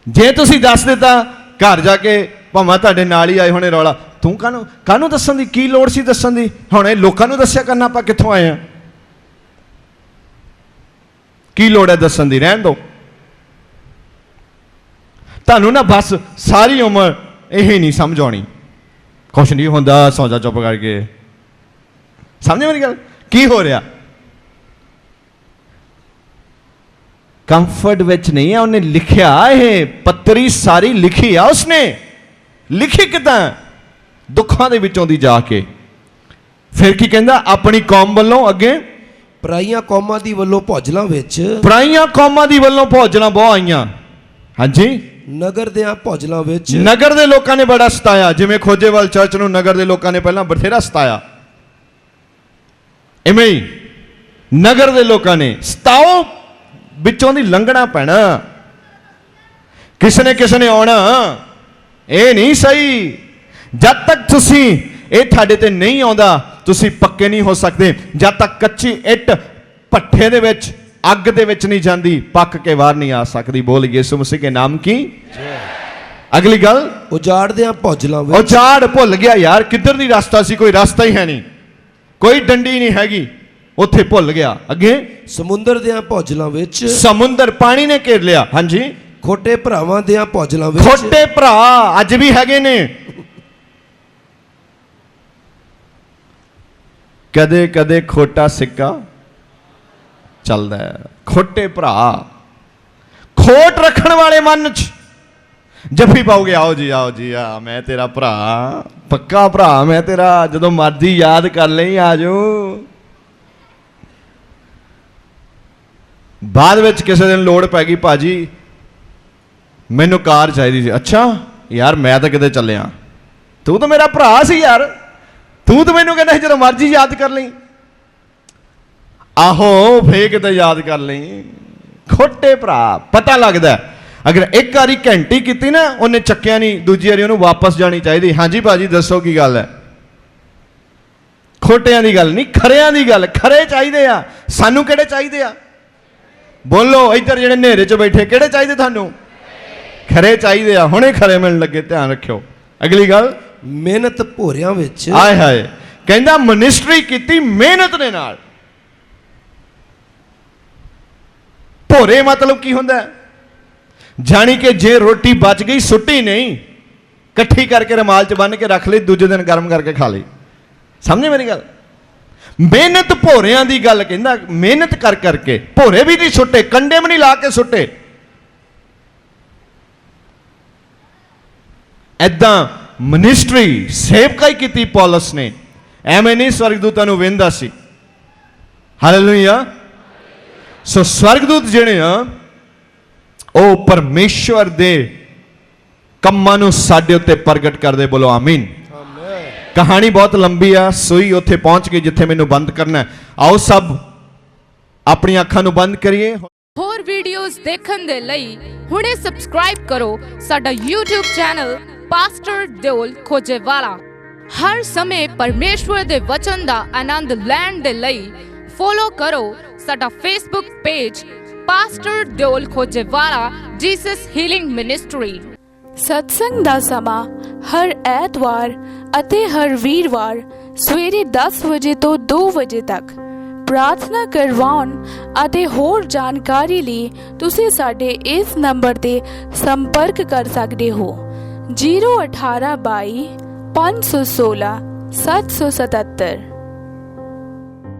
जे तुसी दस दिता घर जाके, भावें तुहाडे नाल ही आए होने रौला, तू काहनूं दसन दी की लोड़ सी दसन दी, हुण इह लोकां नूं दस्सिया करना आपां कित्थों आए हां, की लोड़ है दसन दी, रहन दो। तुहानूं ना बस सारी उम्र यही नहीं समझ आनी, कुछ नहीं होंदा, सौ जा चुप करके। समझे मेरी गल? की हो रहा? कंफर्ट विच नहीं है, उन्हें लिखिया, ये पत्री सारी लिखी आ, उसने लिखी किदां? दुखां दे विचों दी जाके। फिर की कहंदा? अपनी कौम वल्लों, अगे पराइयां कौमां दी वल्लों भौजलां विच। पराइयां कौमां दी वल्लों भौजलां बहुत आईयां। हाँ जी। नगर दे भौजलां विच। नगर दे लोकां ने बड़ा सताया, जिवें खोजेवाल चर्च नूं नगर दे लोकां ने पहलां बथेरा सताया, इवें ही नगर दे लोकां ने सताओ, विचों दी लंघना पैना, किसी ने आना, ये नहीं सही। जब तक तुसी ये थाडे ते नहीं आउंदा, तुसी पक्के नहीं हो सकते। जब तक कच्ची इट भट्ठे दे विच, अग दे विच नहीं जाती, पक के बाहर नहीं आ सकती। बोल यीशु मसीह के नाम की। अगली गल। उजाड़ दे भौजलां विच। उजाड़ भुल गया यार, किधर दी रास्ता सी, कोई रास्ता ही है नहीं, कोई डंडी नहीं हैगी, उत्थे भुल गया। अगे समुंदर दे भौजलां विच। समुंदर पानी ने घेर लिया। हाँ जी। खोटे भरावां दे भौजलां विच। खोटे भरा अज भी हैगे ने, कदे कदे खोटा सिक्का चलता है। खोटे भरा, खोट रखने वाले मन च जफी पाओगे, आओ जी आओ जी, आ मैं तेरा भरा, पक्का भरा मैं तेरा, जदों मर्जी याद कर ले, आ जाओ। बाद विच किसी दिन लोड़ पै गई, भाजी मैनू कार चाहिए सी। अच्छा यार मैं तो किते चलिया, तू तो मेरा भरा सी यार, तू तो मैनू कहना जो मर्जी याद कर ली। आहो फे किते याद कर ली, खोटे भरा। पता लगता अगर एक बारी घंटी की ना, उन्हें चक्या नहीं, दूजी बारी उन्होंने वापस जानी चाहिए। हाँ जी भाजी दसो की गल है? खोटियां की गल नहीं, खरियां की गल। खरे चाहिए आ, सानू किहड़े चाहिए आ? बोलो इधर जेडे नेरे च बैठे, किहड़े चाहिए थानू? खरे चाहिए आ, हुणे खरे मिलण लगे, ध्यान रखियो। अगली गल। मेहनत भोरियां विच। आए हाय, कहंदा मिनिस्ट्री की मेहनत दे नाल। भोरे मतलब की हुंदा है? जानी कि जे रोटी बच गई सुट्टी नहीं, कट्ठी करके रुमाल च बन के रख ली, दूजे दिन गर्म करके खा ली। समझे मेरी गल? मेहनत भोरियां दी गल कहंदा, मेहनत कर करके भोरे भी नहीं सुट्टे, कंडे भी नहीं ला के सुट्टे। ਐਦਾਂ ਮਿਨਿਸਟਰੀ ਸੇਵਕਾਈ ਕੀਤੀ ਪੌਲਸ ਨੇ, ਐਵੇਂ ਨਹੀਂ ਸਵਰਗਦੂਤਾਂ ਨੂੰ ਵੇਂਦਾ ਸੀ। ਹਾਲੇਲੂਇਆ। ਸੋ ਸਵਰਗਦੂਤ ਜਿਹੜੇ ਆ ਉਹ ਪਰਮੇਸ਼ਵਰ ਦੇ ਕੰਮਾਂ ਨੂੰ ਸਾਡੇ ਉੱਤੇ ਪ੍ਰਗਟ ਕਰਦੇ। ਬੋਲੋ ਆਮੀਨ। ਕਹਾਣੀ ਬਹੁਤ ਲੰਬੀ ਆ, ਸੂਈ ਉੱਥੇ ਪਹੁੰਚ ਗਈ ਜਿੱਥੇ ਮੈਨੂੰ ਬੰਦ ਕਰਨਾ। ਆਓ ਸਭ ਆਪਣੀਆਂ ਅੱਖਾਂ ਨੂੰ ਬੰਦ ਕਰੀਏ। ਹੋਰ ਵੀਡੀਓਜ਼ ਦੇਖਣ ਦੇ ਲਈ ਹੁਣੇ ਸਬਸਕ੍ਰਾਈਬ ਕਰੋ ਸਾਡਾ YouTube ਚੈਨਲ ਪਾਸਟਰ ਦਿਓਲ ਖੋਜੇਵਾਲਾ। ਹਰ ਸਮੇਂ ਪਰਮੇਸ਼ਵਰ ਦੇ ਵਚਨ ਦਾ ਆਨੰਦ ਲੈਣ ਦੇ ਲਈ ਫੋਲੋ ਕਰੋ ਸਾਡਾ Facebook page pastor Deol Khojewala Jesus healing ministry. ਸਤਸੰਗ ਦਾ ਸਮਾਂ ਹਰ ਐਤਵਾਰ ਅਤੇ ਹਰ ਵੀਰਵਾਰ ਸਵੇਰੇ 10 ਵਜੇ ਤੋਂ 2 ਵਜੇ ਤੱਕ। ਪ੍ਰਾਰਥਨਾ ਕਰਵਾਉਣ ਅਤੇ ਹੋਰ ਜਾਣਕਾਰੀ ਲਈ ਤੁਸੀਂ ਸਾਡੇ ਇਸ ਨੰਬਰ ਤੇ ਸੰਪਰਕ ਕਰ ਸਕਦੇ ਹੋ 018 22 516 777।